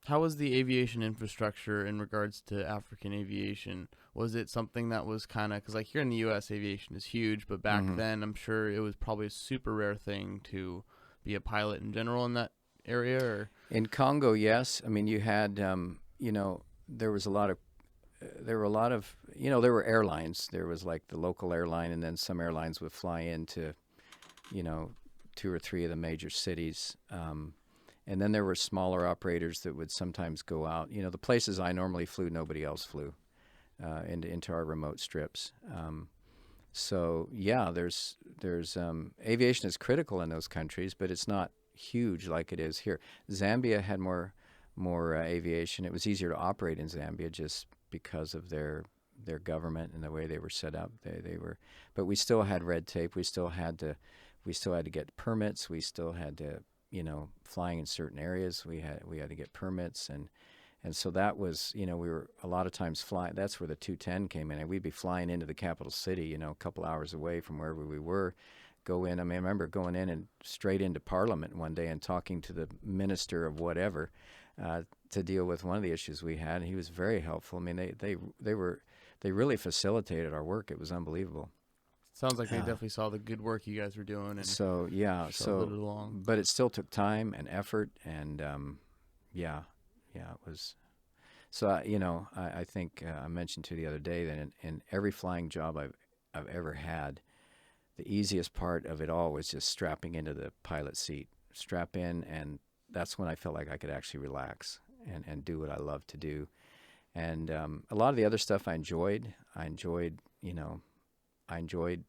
How was the aviation infrastructure in regards to African aviation? Was it something that was kind of, because like here in the U.S., aviation is huge, but back then I'm sure it was probably a super rare thing to be a pilot in general in that area? Or? In Congo, yes. I mean, you had, there was a lot of, there were airlines. There was like the local airline, and then some airlines would fly into, 2 or 3 of the major cities. And then there were smaller operators that would sometimes go out. The places I normally flew, nobody else flew into our remote strips. So yeah, there's aviation is critical in those countries, but it's not huge like it is here. Zambia had more aviation. It was easier to operate in Zambia just because of their their government and the way they were set up. They were, but we still had red tape. We still had to get permits. We still had to, flying in certain areas, we had to get permits, and so that was, we were a lot of times flying. That's where the 210 came in, and we'd be flying into the capital city, a couple hours away from wherever we were. Go in. I mean, I remember going in and straight into Parliament one day and talking to the minister of whatever to deal with one of the issues we had. And he was very helpful. I mean, they really facilitated our work. It was unbelievable. Sounds like they definitely saw the good work you guys were doing. And so yeah, it along. But it still took time and effort, and it was. So I think I mentioned to you the other day that in every flying job I've ever had, the easiest part of it all was just strapping into the pilot seat. Strap in, and that's when I felt like I could actually relax and do what I love to do. And a lot of the other stuff I enjoyed. I enjoyed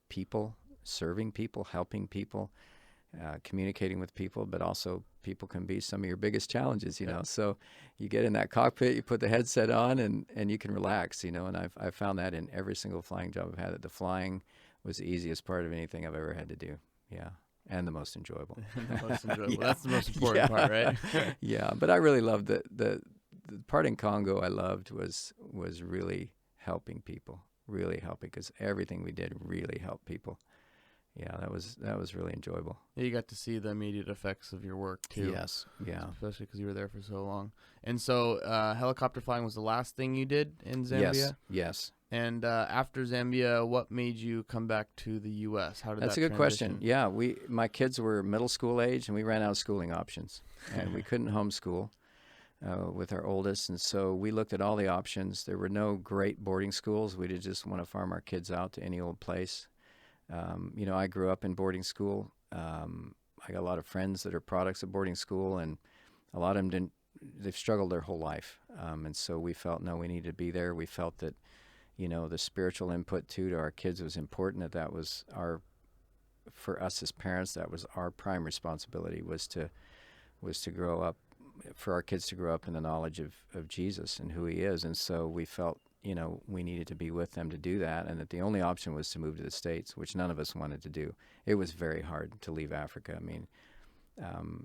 people, serving people, helping people, communicating with people, but also people can be some of your biggest challenges, So you get in that cockpit, you put the headset on, and you can relax, and I've found that in every single flying job I've had, that the flying was the easiest part of anything I've ever had to do. Yeah. And the most enjoyable. The most enjoyable. Yeah. That's the most important part, right? Yeah. But I really loved the part in Congo I loved was really helping people, because everything we did really helped people. Yeah, that was really enjoyable. Yeah, you got to see the immediate effects of your work too. Yes, yeah. Especially because you were there for so long. And so helicopter flying was the last thing you did in Zambia? Yes. And after Zambia, what made you come back to the U.S.? How did That's that a good transition? question. Yeah, my kids were middle school age, and we ran out of schooling options, and we couldn't homeschool with our oldest, and so we looked at all the options. There were no great boarding schools. We did just want to farm our kids out to any old place. I grew up in boarding school. I got a lot of friends that are products of boarding school, and a lot of them they've struggled their whole life. And so we felt, no, we needed to be there. We felt that, the spiritual input to our kids was important, that was for us as parents, that was our prime responsibility, was to grow up, for our kids to grow up in the knowledge of Jesus and who he is. And so we felt, we needed to be with them to do that, and that the only option was to move to the States, which none of us wanted to do. It was very hard to leave Africa. I mean,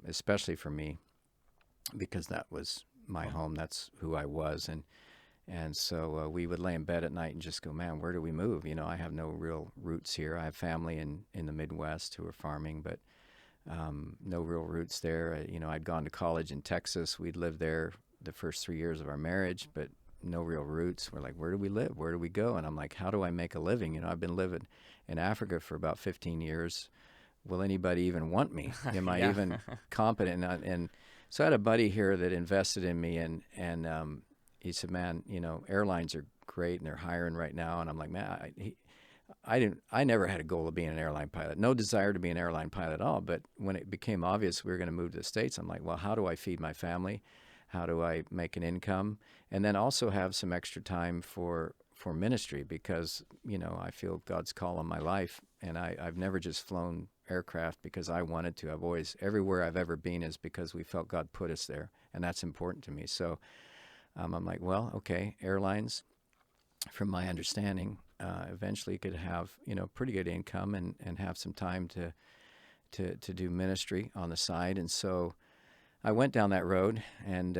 especially for me, because that was my home. That's who I was. And so we would lay in bed at night and just go, man, where do we move? I have no real roots here. I have family in the Midwest who are farming, but no real roots there. I'd gone to college in Texas. We'd lived there the first 3 years of our marriage, but no real roots. We're like, where do we live? Where do we go? And I'm like, how do I make a living? I've been living in Africa for about 15 years. Will anybody even want me? Am I even competent? And so I had a buddy here that invested in me, and he said, man, airlines are great and they're hiring right now. And I'm like, man, I never had a goal of being an airline pilot, no desire to be an airline pilot at all. But when it became obvious we were going to move to the States, I'm like, well, how do I feed my family? How do I make an income? And then also have some extra time for ministry, because, I feel God's call on my life. And I've never just flown aircraft because I wanted to. I've always, everywhere I've ever been is because we felt God put us there. And that's important to me. So I'm like, well, okay, airlines, from my understanding, eventually could have, pretty good income and have some time to do ministry on the side. And so I went down that road, and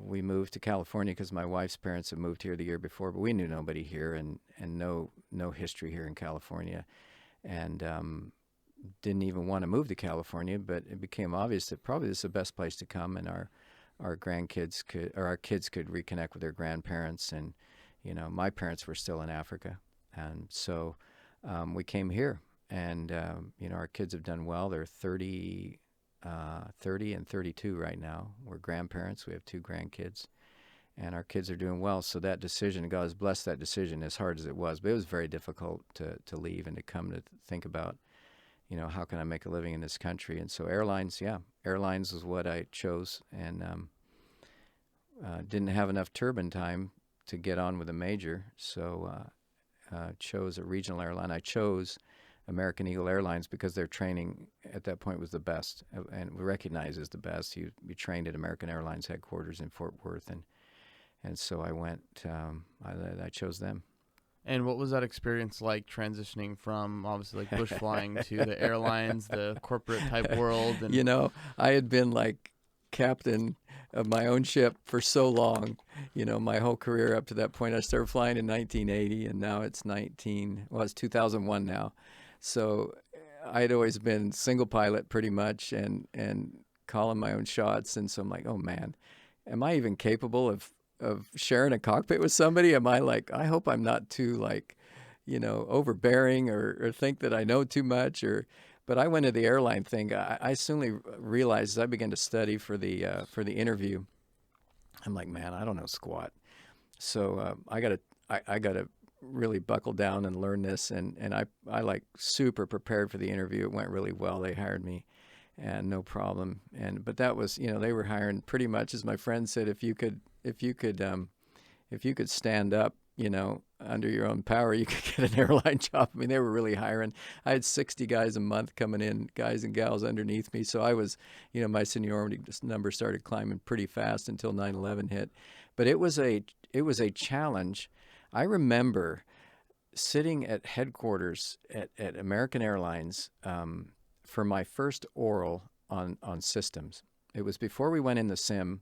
we moved to California because my wife's parents had moved here the year before, but we knew nobody here and no history here in California, and didn't even want to move to California. But it became obvious that probably this is the best place to come, and our kids could reconnect with their grandparents, and my parents were still in Africa, and so we came here, and our kids have done well. They're 30 and 32 right now. We're grandparents. We have 2 grandkids, and our kids are doing well. So that decision, God has blessed that decision, as hard as it was. But it was very difficult to leave and to come to think about, how can I make a living in this country? And so airlines was what I chose, and didn't have enough turbine time to get on with a major, so chose a regional airline. I chose American Eagle Airlines because their training at that point was the best, and we recognize as the best. You trained at American Airlines headquarters in Fort Worth, And so I went, I chose them. And what was that experience like, transitioning from obviously like bush flying to the airlines, the corporate type world? And You know, I had been like captain of my own ship for so long, my whole career up to that point. I started flying in 1980, and now it's 2001 now. So I'd always been single pilot pretty much, and calling my own shots. And so I'm like, oh man, am I even capable of sharing a cockpit with somebody? Am I like, I hope I'm not too like, overbearing or think that I know too much. But I went to the airline thing. I soon realized, as I began to study for the interview, I'm like, man, I don't know squat. So I gotta really buckle down and learn this. And I like super prepared for the interview. It went really well. They hired me, and no problem. But that was, they were hiring pretty much, as my friend said, if you could stand up, under your own power, you could get an airline job. I mean, they were really hiring. I had 60 guys a month coming in, guys and gals underneath me. So I was, my seniority number started climbing pretty fast until 9/11 hit. But it was a challenge. I remember sitting at headquarters at American Airlines for my first oral on systems. It was before we went in the sim.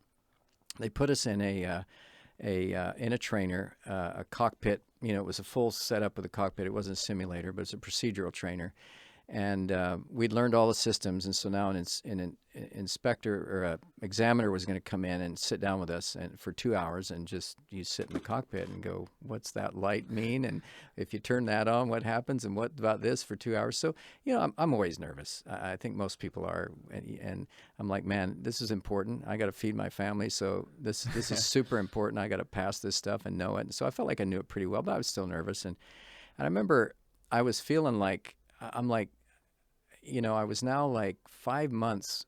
They put us in a trainer, a cockpit. It was a full setup with a cockpit. It wasn't a simulator, but it's a procedural trainer. And we'd learned all the systems, and so now an inspector or an examiner was going to come in and sit down with us and for 2 hours, and just you sit in the cockpit and go, what's that light mean? And if you turn that on, what happens? And what about this for 2 hours? So, I'm always nervous. I think most people are. And I'm like, man, this is important. I got to feed my family. So this is super important. I got to pass this stuff and know it. And so I felt like I knew it pretty well, but I was still nervous. And I remember I was feeling like, I was now like 5 months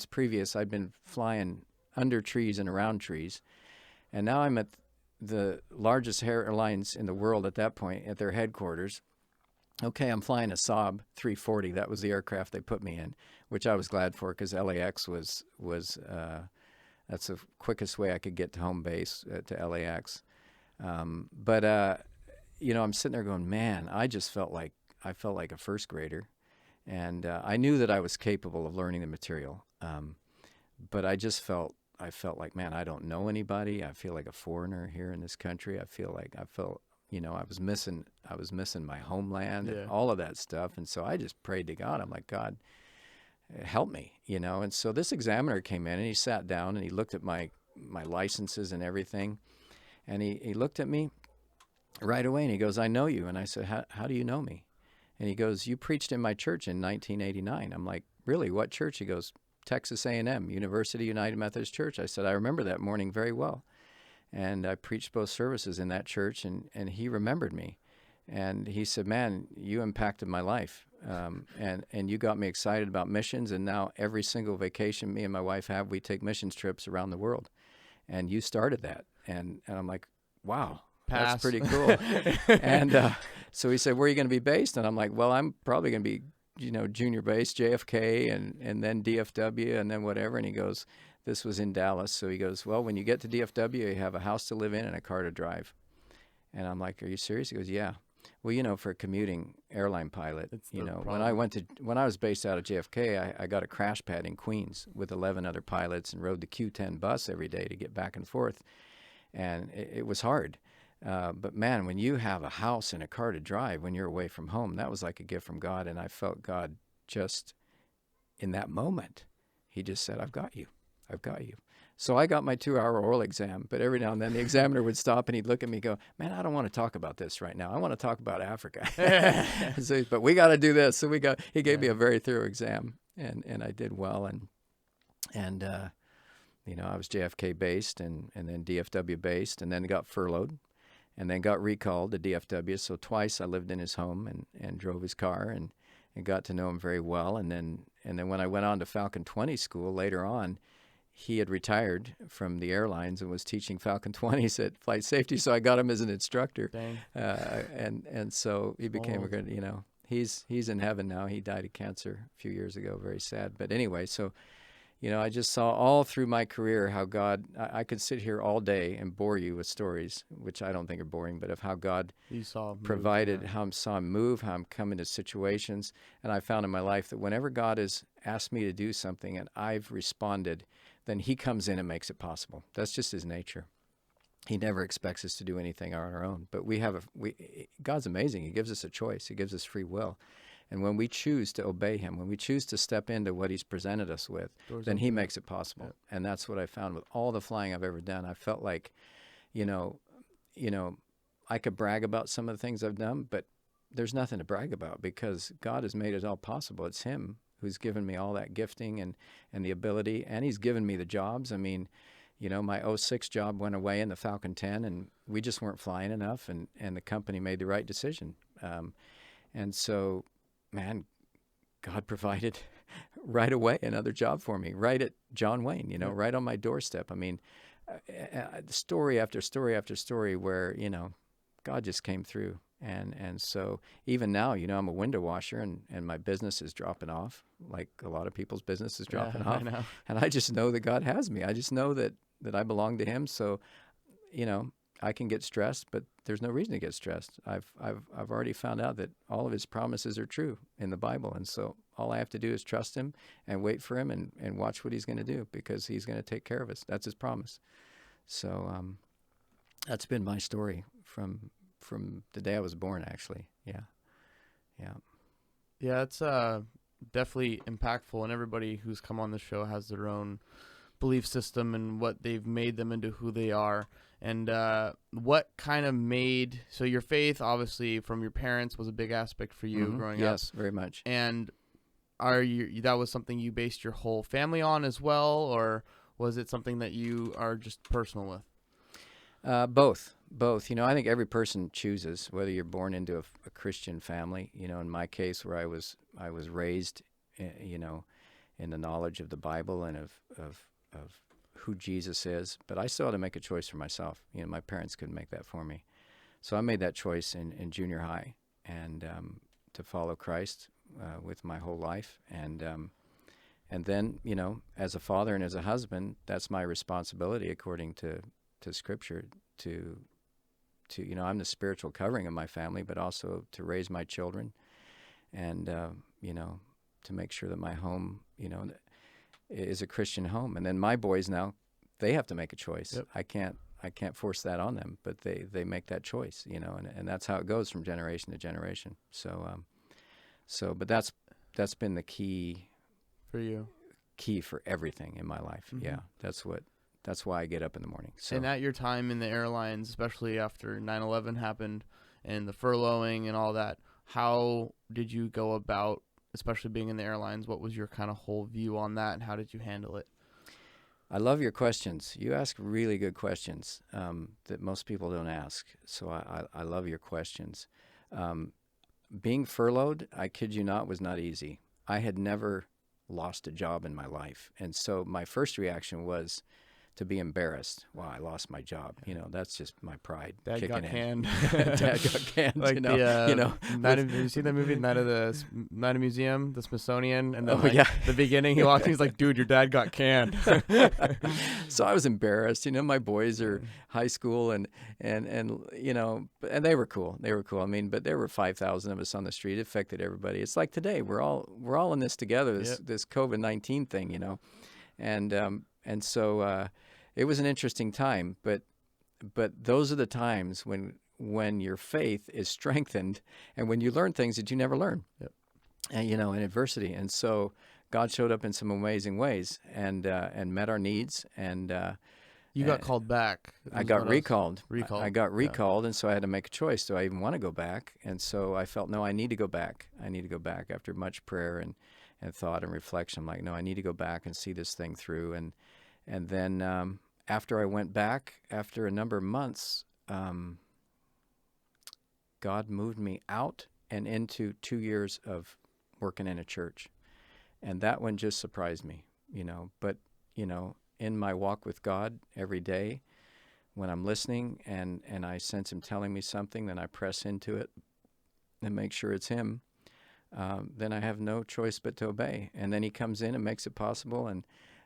previous, I'd been flying under trees and around trees. And now I'm at the largest airlines in the world at that point, at their headquarters. Okay, I'm flying a Saab 340. That was the aircraft they put me in, which I was glad for, because LAX was that's the quickest way I could get to home base, to LAX. I'm sitting there going, man, I felt like a first grader. And I knew that I was capable of learning the material, but I felt like, man, I don't know anybody. I feel like a foreigner here in this country. I felt, I was missing my homeland and all of that stuff. And so I just prayed to God. I'm like, God, help me, And so this examiner came in, and he sat down, and he looked at my licenses and everything, and he looked at me right away, and he goes, I know you. And I said, how do you know me? And he goes, you preached in my church in 1989. I'm like, really? What church? He goes, Texas A&M, University United Methodist Church. I said, I remember that morning very well. And I preached both services in that church, and he remembered me. And he said, man, you impacted my life. And you got me excited about missions. And now every single vacation me and my wife have, we take missions trips around the world. And you started that. And I'm like, wow. Pass. That's pretty cool. And so he said, where are you going to be based? And I'm like, well, I'm probably going to be, junior base, JFK, and then DFW, and then whatever. And he goes, this was in Dallas. So he goes, well, when you get to DFW, you have a house to live in and a car to drive. And I'm like, are you serious? He goes, yeah. Well, for a commuting airline pilot, when I was based out of JFK, I got a crash pad in Queens with 11 other pilots and rode the Q10 bus every day to get back and forth. And it was hard. But man, when you have a house and a car to drive when you're away from home, that was like a gift from God. And I felt God just in that moment. He just said, I've got you. I've got you. So I got my 2-hour oral exam, but every now and then the examiner would stop and he'd look at me and go, man, I don't want to talk about this right now. I want to talk about Africa. So, but we got to do this. So he gave me a very thorough exam, and I did well. And I was JFK based and then DFW based, and then got furloughed. And then got recalled to DFW. So twice I lived in his home and drove his car and got to know him very well. And then when I went on to Falcon 20 school later on, he had retired from the airlines and was teaching Falcon 20s at flight safety. So I got him as an instructor. Dang. And so he became a good, he's in heaven now. He died of cancer a few years ago. Very sad. But anyway, so I just saw all through my career how God, I could sit here all day and bore you with stories, which I don't think are boring, but of how God You saw move, provided, yeah. how I saw him move, how I'm come into situations. And I found in my life that whenever God has asked me to do something and I've responded, then he comes in and makes it possible. That's just his nature. He never expects us to do anything on our own. But God's amazing. He gives us a choice. He gives us free will. And when we choose to obey him, when we choose to step into what he's presented us with, Doors then he open up. makes it possible. Yep. And that's what I found with all the flying I've ever done. I felt like, you know, I could brag about some of the things I've done, but there's nothing to brag about because God has made it all possible. It's him who's given me all that gifting and the ability, and he's given me the jobs. I mean, my '06 job went away in the Falcon 10, and we just weren't flying enough, and the company made the right decision. And so, man, God provided right away another job for me, right at John Wayne, right on my doorstep. I mean, story after story after story where, God just came through. And so even now, I'm a window washer and my business is dropping off, like a lot of people's business is dropping off. I know. And I just know that God has me. I just know that I belong to him. So, I can get stressed, but there's no reason to get stressed. I've already found out that all of his promises are true in the Bible. And so all I have to do is trust him and wait for him and watch what he's going to do because he's going to take care of us. That's his promise. So that's been my story from the day I was born, actually. Yeah. Yeah, it's definitely impactful, and everybody who's come on the show has their own belief system and what they've made them into who they are. And what kind of made, so your faith, obviously, from your parents was a big aspect for you growing up. Yes, very much. And that was something you based your whole family on as well, or was it something that you are just personal with? Both. I think every person chooses whether you're born into a Christian family. In my case, where I was raised, in the knowledge of the Bible and of who Jesus is. But I still had to make a choice for myself. My parents couldn't make that for me, so I made that choice in junior high and to follow Christ with my whole life. And then, as a father and as a husband, that's my responsibility according to Scripture to I'm the spiritual covering of my family, but also to raise my children and, to make sure that my home, is a Christian home. And then my boys now, they have to make a choice. Yep. I can't force that on them, but they make that choice, and that's how it goes from generation to generation. So, but that's been the key For you. Key for everything in my life. Mm-hmm. Yeah. That's why I get up in the morning. So. And at your time in the airlines, especially after 9/11 happened and the furloughing and all that, how did you go about, especially being in the airlines? What was your kind of whole view on that, and how did you handle it? I love your questions. You ask really good questions that most people don't ask. So I love your questions. Being furloughed, I kid you not, was not easy. I had never lost a job in my life. And so my first reaction was to be embarrassed. Wow, I lost my job. That's just my pride Dad got kicking canned. in. Dad got canned. Like have you seen that movie, Night of the Museum, the Smithsonian? And then the beginning, he walks in, he's like, dude, your dad got canned. So I was embarrassed. My boys are high school and they were cool. They were cool. I mean, but there were 5,000 of us on the street. It affected everybody. It's like today, we're all in this together, this COVID-19 thing, and so it was an interesting time, but those are the times when your faith is strengthened and when you learn things that you never learn, and, in adversity. And so God showed up in some amazing ways and met our needs. And you got called back. I got recalled. Recalled. I got recalled, and so I had to make a choice. Do I even want to go back? And so I felt, no, I need to go back. I need to go back after much prayer and thought and reflection. I'm like, no, I need to go back and see this thing through. And then after I went back, after a number of months, God moved me out and into 2 years of working in a church. And that one just surprised me, But, in my walk with God every day, when I'm listening and I sense him telling me something, then I press into it and make sure it's him. Then I have no choice but to obey. And then he comes in and makes it possible. And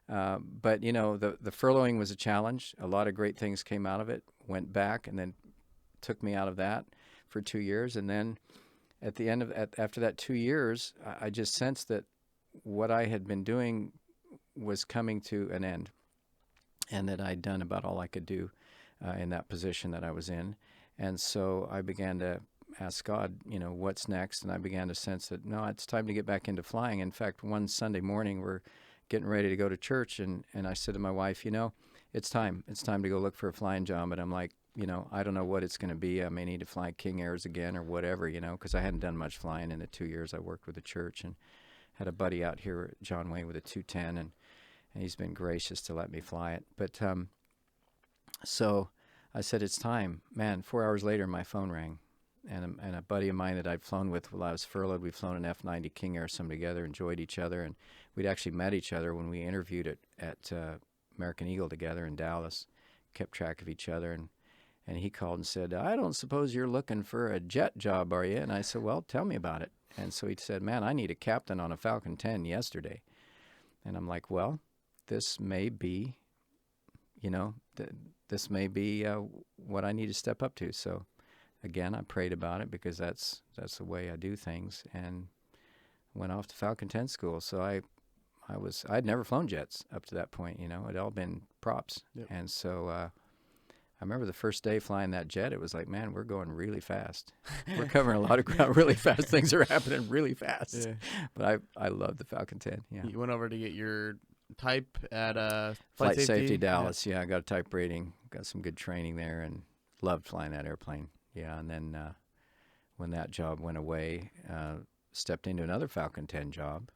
But, the furloughing was a challenge. A lot of great things came out of it, went back, and then took me out of that for 2 years. And then at the end of after that 2 years, I just sensed that what I had been doing was coming to an end, and that I'd done about all I could do in that position that I was in. And so I began to ask God, what's next? And I began to sense that, no, it's time to get back into flying. In fact, one Sunday morning, we're getting ready to go to church, and I said to my wife, it's time. It's time to go look for a flying job. And I'm like, I don't know what it's going to be. I may need to fly King Airs again or whatever, because I hadn't done much flying in the 2 years I worked with the church, and had a buddy out here, John Wayne, with a 210, and he's been gracious to let me fly it. But so I said, it's time. Man, 4 hours later, my phone rang. And a buddy of mine that I'd flown with while I was furloughed, we'd flown an F-90 King Air some together, enjoyed each other, and we'd actually met each other when we interviewed at American Eagle together in Dallas, kept track of each other, and he called and said, I don't suppose you're looking for a jet job, are you? And I said, well, tell me about it. And so he said, man, I need a captain on a Falcon 10 yesterday. And I'm like, well, this may be, this may be what I need to step up to. So again, I prayed about it because that's the way I do things, and went off to Falcon 10 school. So I'd never flown jets up to that point, it'd all been props. Yep. And so I remember the first day flying that jet, it was like, man, we're going really fast. We're covering a lot of ground really fast. Things are happening really fast. Yeah. But I love the Falcon 10. Yeah. You went over to get your type at Flight Safety Dallas. Yeah, I got a type rating, got some good training there, and loved flying that airplane. Yeah, and then when that job went away, stepped into another Falcon 10 job,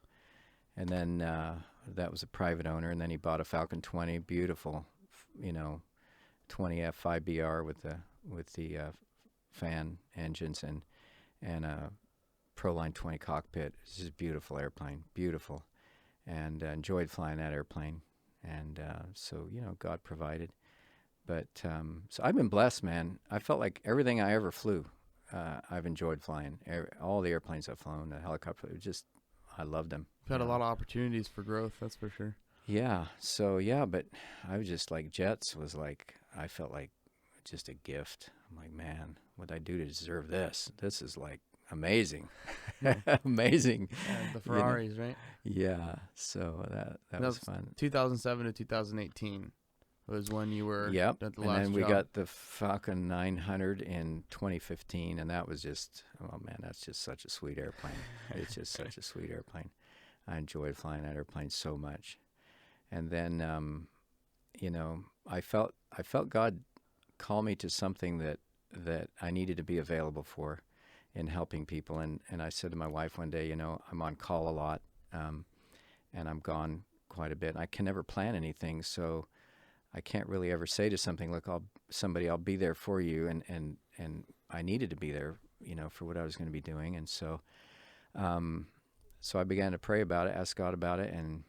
and then that was a private owner, and then he bought a Falcon 20, beautiful, 20F 5BR with the fan engines and a Proline 20 cockpit. It's just a beautiful airplane, beautiful, and enjoyed flying that airplane, and so God provided. But so I've been blessed, man. I felt like everything I ever flew, I've enjoyed flying. All the airplanes I've flown, the helicopter, I loved them. You've had a lot of opportunities for growth, that's for sure. Yeah. So yeah, but I was just like, jets was like, I felt like just a gift. I'm like, man, what'd I do to deserve this? This is like amazing, amazing. Yeah, the Ferraris, right? Yeah. So that was fun. 2007 to 2018. Was when you were yep. at the and last then we job. got the Falcon 900 in 2015, and that was just, oh man, that's just such a sweet airplane. It's just such a sweet airplane. I enjoyed flying that airplane so much. And then, I felt God call me to something that I needed to be available for in helping people. And I said to my wife one day, I'm on call a lot, and I'm gone quite a bit. I can never plan anything, so I can't really ever say to something, look, I'll be there for you, and I needed to be there, for what I was going to be doing, and so I began to pray about it, ask God about it, and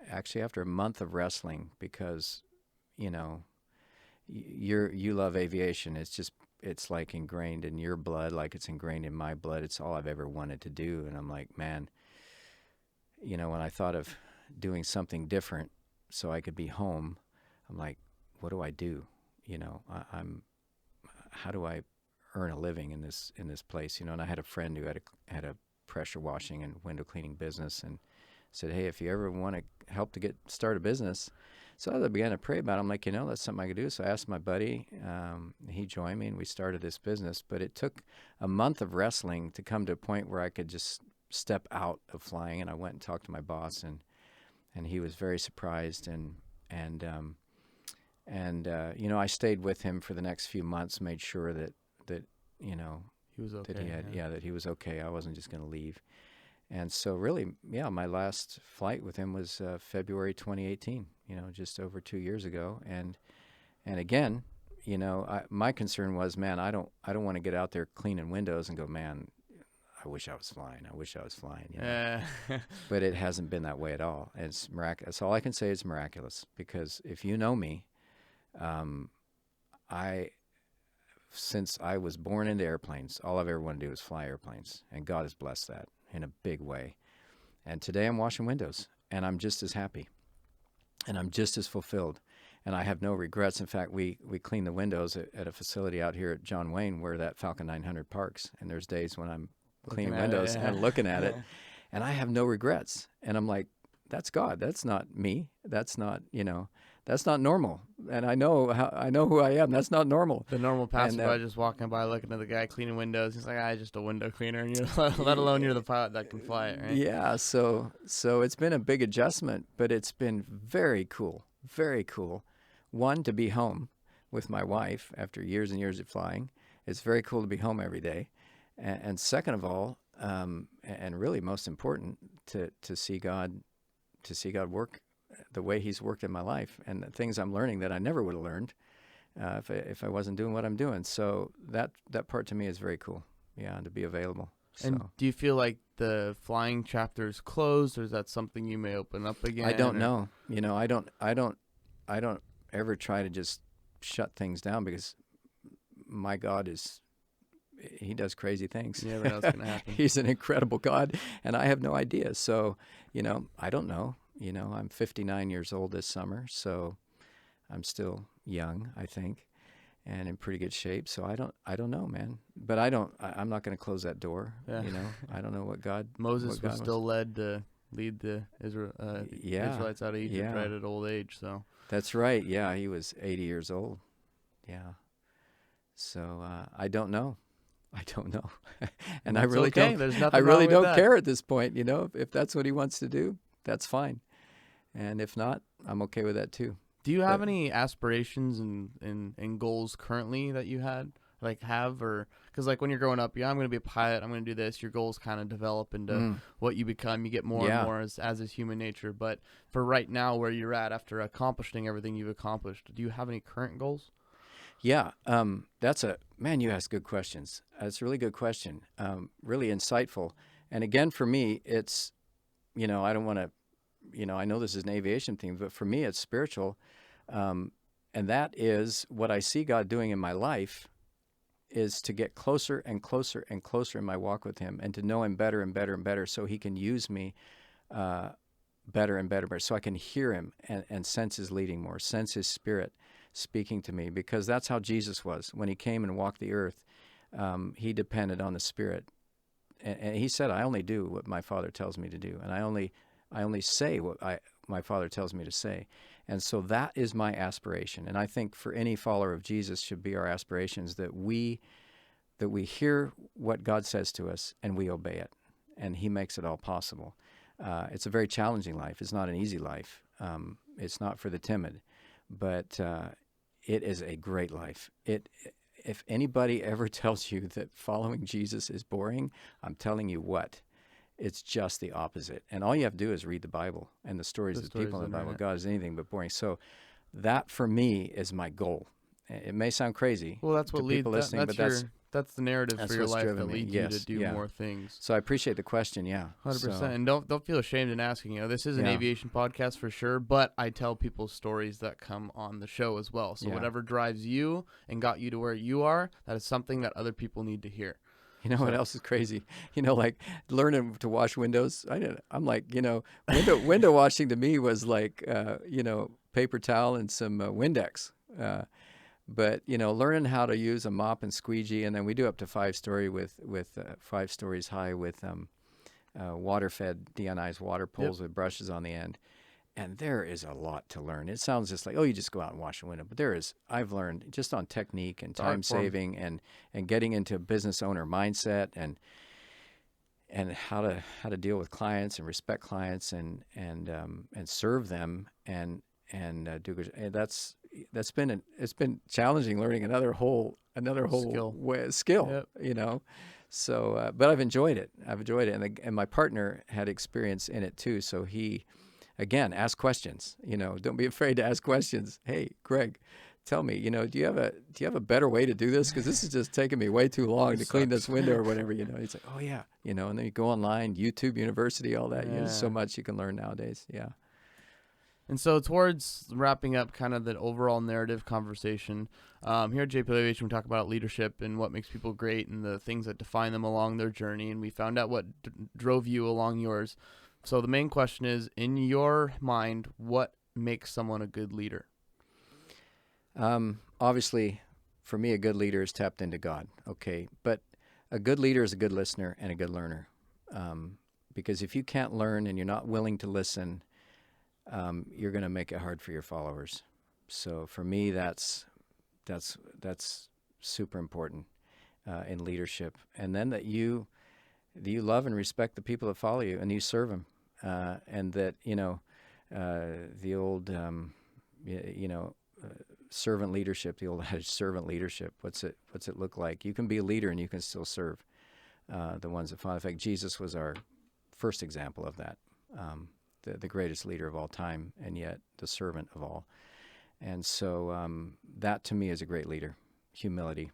actually after a month of wrestling, because you love aviation, it's like ingrained in your blood, like it's ingrained in my blood. It's all I've ever wanted to do, and I'm like, man, when I thought of doing something different so I could be home, I'm like, what do I do? How do I earn a living in this place? And I had a friend who had a pressure washing and window cleaning business, and said, hey, if you ever want to help to start a business. So I began to pray about it. I'm like, that's something I could do. So I asked my buddy, he joined me, and we started this business. But it took a month of wrestling to come to a point where I could just step out of flying. And I went and talked to my boss, and he was very surprised, and I stayed with him for the next few months, made sure that he was okay. That he was okay. I wasn't just going to leave. And so really, my last flight with him was February 2018. Just over 2 years ago. And again, my concern was, man, I don't want to get out there cleaning windows and go, man, I wish I was flying. But it hasn't been that way at all. And it's miraculous. All I can say is miraculous, because if you know me, since I was born into airplanes, all I've ever wanted to do is fly airplanes. And God has blessed that in a big way. And today I'm washing windows. and I'm just as happy, and I'm just as fulfilled, and I have no regrets. In fact, we clean the windows at a facility out here at John Wayne where that Falcon 900 parks, and there's days when I'm cleaning windows and looking at it, and I have no regrets. And I'm like, that's God. That's not me. That's not, that's not normal. And I know who I am. That's not normal. The normal passerby just walking by looking at the guy cleaning windows. He's like, I'm just a window cleaner, and you're let alone you're the pilot that can fly it, right? Yeah. So it's been a big adjustment, but it's been very cool. Very cool. One, to be home with my wife after years and years of flying. It's very cool to be home every day. And second of all, and really most important, to see God work the way He's worked in my life, and the things I'm learning that I never would have learned if I wasn't doing what I'm doing. So that part to me is very cool. Yeah, to be available. And so. Do you feel like the flying chapter is closed, or is that something you may open up again? I don't know. I don't ever try to just shut things down, because my God He does crazy things. You never know what's going to happen. He's an incredible God, and I have no idea. So, I don't know. I'm 59 years old this summer, so I'm still young, I think, and in pretty good shape. So I don't know, man. But I'm not going to close that door. Yeah. I don't know what God. Moses was still led to lead the Israelites out of Egypt right at old age. So that's right. Yeah, he was 80 years old. Yeah. So I don't know. And I really don't. There's nothing I really wrong with don't care at this point. If that's what he wants to do, that's fine. And if not, I'm okay with that too. Do you have any aspirations and goals currently that you have, or because when you're growing up, I'm going to be a pilot, I'm going to do this. Your goals kind of develop into what you become. You get more and more as is human nature. But for right now, where you're at after accomplishing everything you've accomplished, do you have any current goals? Yeah, you ask good questions. It's a really good question, really insightful. And again, for me, it's, I don't want to, I know this is an aviation theme, but for me, it's spiritual. And that is what I see God doing in my life, is to get closer and closer and closer in my walk with Him, and to know Him better and better and better, so He can use me better and better, so I can hear Him and sense His leading more, sense His Spirit speaking to me, because that's how Jesus was. When He came and walked the earth, He depended on the Spirit. And He said, I only do what my Father tells me to do, and I only say what my Father tells me to say. And so that is my aspiration. And I think for any follower of Jesus should be our aspirations, that we hear what God says to us and we obey it. And He makes it all possible. It's a very challenging life. It's not an easy life. It's not for the timid. But it is a great life. If anybody ever tells you that following Jesus is boring, I'm telling you what. It's just the opposite. And all you have to do is read the Bible and the stories of the people in the Bible. God is anything but boring. So that, for me, is my goal. It may sound crazy to people listening, but that's the narrative for your life that leads you to do more things. So I appreciate the question, 100%. And don't feel ashamed in asking. This is an aviation podcast for sure, but I tell people stories that come on the show as well. So whatever drives you and got you to where you are, that is something that other people need to hear. What else is crazy? Like learning to wash windows. I'm like, window washing to me was like, paper towel and some Windex. But learning how to use a mop and squeegee, and then we do up to 5-story with 5 stories high with water-fed deionized water poles with brushes on the end. And there is a lot to learn. It sounds just like, you just go out and wash a window. But I've learned just on technique and time saving and getting into a business owner mindset and how to deal with clients and respect clients and serve them and do good. And it's been challenging learning another whole skill. Yep. So, but I've enjoyed it. And my partner had experience in it too. So he. Again, ask questions. Don't be afraid to ask questions. Hey, Greg, tell me. Do you have a better way to do this? Because this is just taking me way too long to clean this window or whatever. He's like, oh yeah. And then you go online, YouTube University, all that. There's so much you can learn nowadays. Yeah. And so towards wrapping up kind of the overall narrative conversation, here at JPL Aviation, we talk about leadership and what makes people great and the things that define them along their journey. And we found out what drove you along yours. So the main question is, in your mind, what makes someone a good leader? Obviously, for me, a good leader is tapped into God. Okay, but a good leader is a good listener and a good learner. Because if you can't learn and you're not willing to listen, you're going to make it hard for your followers. So for me, that's super important in leadership. And then that you love and respect the people that follow you, and you serve them, and that the old servant leadership, the old adage, servant leadership. What's it look like? You can be a leader and you can still serve the ones that follow. In fact, Jesus was our first example of that, the greatest leader of all time, and yet the servant of all. And so that to me is a great leader. Humility.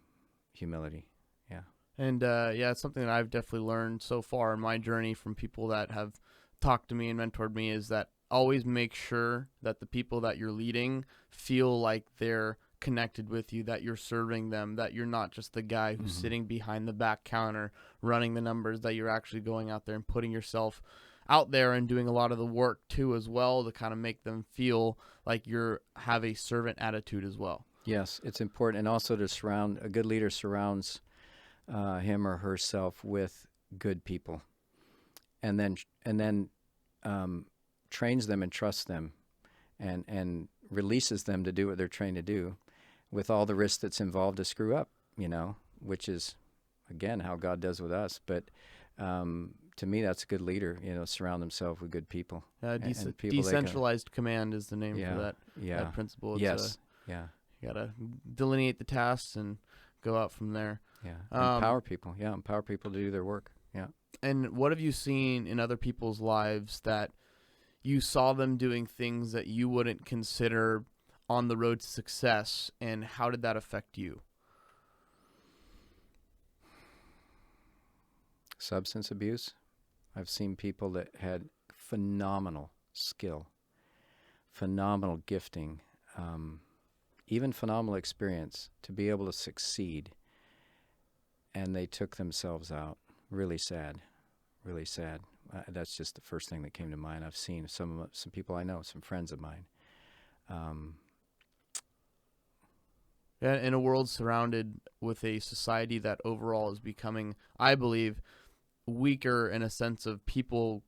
Yeah. And it's something that I've definitely learned so far in my journey from people that have talked to me and mentored me, is that always make sure that the people that you're leading feel like they're connected with you, that you're serving them, that you're not just the guy who's sitting behind the back counter running the numbers, that you're actually going out there and putting yourself out there and doing a lot of the work too as well, to kind of make them feel like have a servant attitude as well. Yes, it's important. And also a good leader surrounds him or herself with good people, and then trains them and trusts them, and releases them to do what they're trained to do, with all the risk that's involved to screw up, which is, again, how God does with us. But to me, that's a good leader, surround themselves with good people. And people Decentralized command is the name for that principle. It's You got to delineate the tasks and go out from there. Yeah, empower people. Yeah, empower people to do their work. Yeah. And what have you seen in other people's lives that you saw them doing things that you wouldn't consider on the road to success, and how did that affect you? Substance abuse. I've seen people that had phenomenal skill, phenomenal gifting, even phenomenal experience to be able to succeed, and they took themselves out. Really sad, really sad. That's just the first thing that came to mind. I've seen some people I know, some friends of mine. In a world surrounded with a society that overall is becoming, I believe, weaker in a sense of people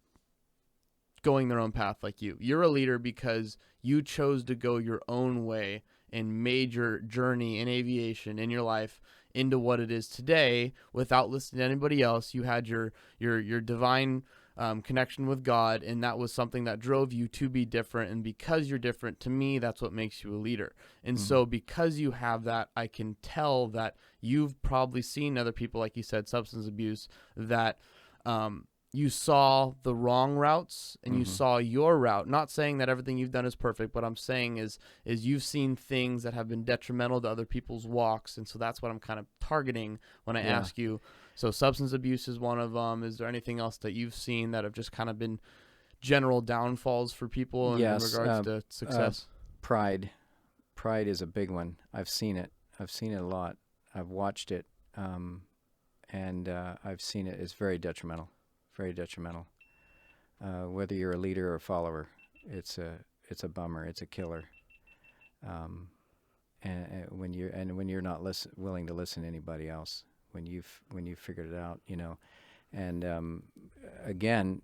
going their own path like you. You're a leader because you chose to go your own way and made your journey in aviation in your life into what it is today without listening to anybody else. You had your divine connection with God, and that was something that drove you to be different. And because you're different, to me, that's what makes you a leader. And so because you have that, I can tell that you've probably seen other people, like you said, substance abuse, that you saw the wrong routes and you saw your route. Not saying that everything you've done is perfect, but I'm saying is you've seen things that have been detrimental to other people's walks. And so that's what I'm kind of targeting when I ask you. So substance abuse is one of them. Is there anything else that you've seen that have just kind of been general downfalls for people in regards to success? Pride is a big one. I've seen it a lot. I've watched it, and I've seen it. It's very detrimental. Very detrimental. Whether you're a leader or a follower, it's a bummer. It's a killer. And when you're not willing to listen to anybody else, when you've figured it out, and again,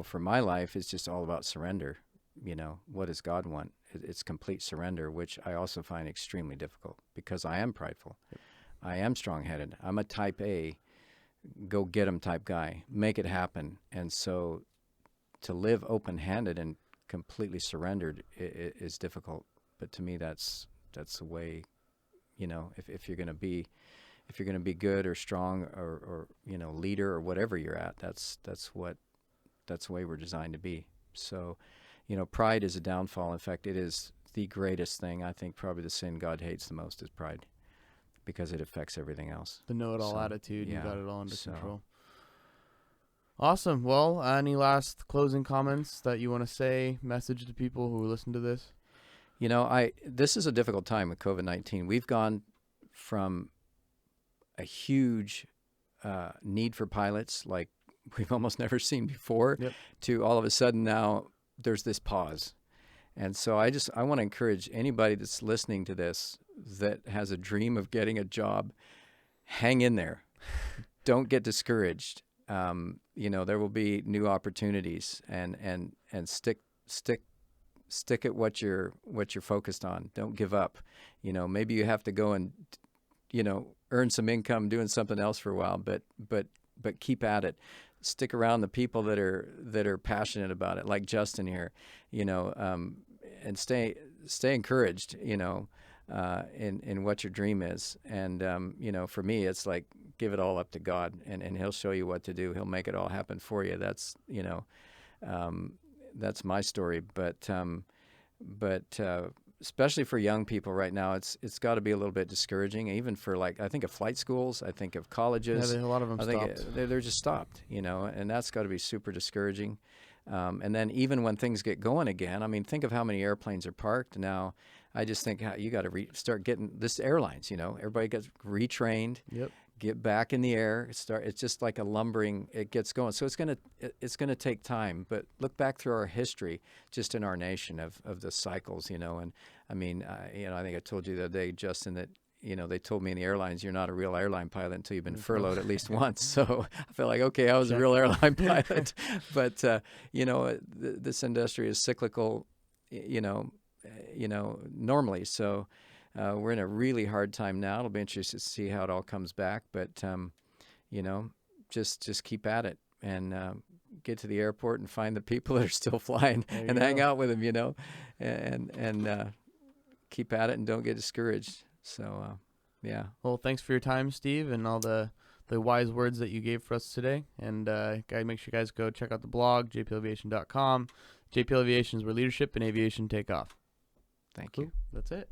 for my life, it's just all about surrender. What does God want? It's complete surrender, which I also find extremely difficult because I am prideful. I am strong-headed. I'm a type A, go get 'em type guy, make it happen. And so to live open-handed and completely surrendered is difficult. But to me, that's the way, if you're going to be good or strong or leader or whatever you're at, that's the way we're designed to be. So, pride is a downfall. In fact, it is the greatest thing. I think probably the sin God hates the most is pride, because it affects everything else. The know-it-all attitude, you got it all under control. Awesome. Well, any last closing comments that you want to say, message to people who listen to this? This is a difficult time with COVID-19. We've gone from a huge need for pilots, like we've almost never seen before, Yep. to all of a sudden now there's this pause. And so I want to encourage anybody that's listening to this that has a dream of getting a job, hang in there. Don't get discouraged. There will be new opportunities, and stick at what you're focused on. Don't give up. Maybe you have to go and earn some income doing something else for a while, but keep at it. Stick around the people that are passionate about it, like Justin here, and stay encouraged, in what your dream is. And, for me, it's like, give it all up to God, and he'll show you what to do. He'll make it all happen for you. That's, that's my story. But especially for young people right now, it's got to be a little bit discouraging, even for, like, I think of flight schools, I think of colleges. Yeah, a lot of them stopped. They're just stopped, and that's got to be super discouraging. And then even when things get going again, I mean, think of how many airplanes are parked now. I just think how you got to start getting this airlines, everybody gets retrained. Yep. Get back in the air. It's just like a lumbering. It gets going. So it's gonna take time. But look back through our history, just in our nation, of the cycles. And I mean, I think I told you the other day, Justin, that they told me in the airlines, you're not a real airline pilot until you've been furloughed at least once. So I felt like, okay, I was a real airline pilot. But this industry is cyclical. Normally. So. We're in a really hard time now. It'll be interesting to see how it all comes back. But, just keep at it, and get to the airport and find the people that are still flying and hang out with them, and keep at it and don't get discouraged. So, yeah. Well, thanks for your time, Steve, and all the wise words that you gave for us today. And make sure you guys go check out the blog, jplaviation.com. JPL Aviation is where leadership and aviation take off. Thank you. Cool. That's it.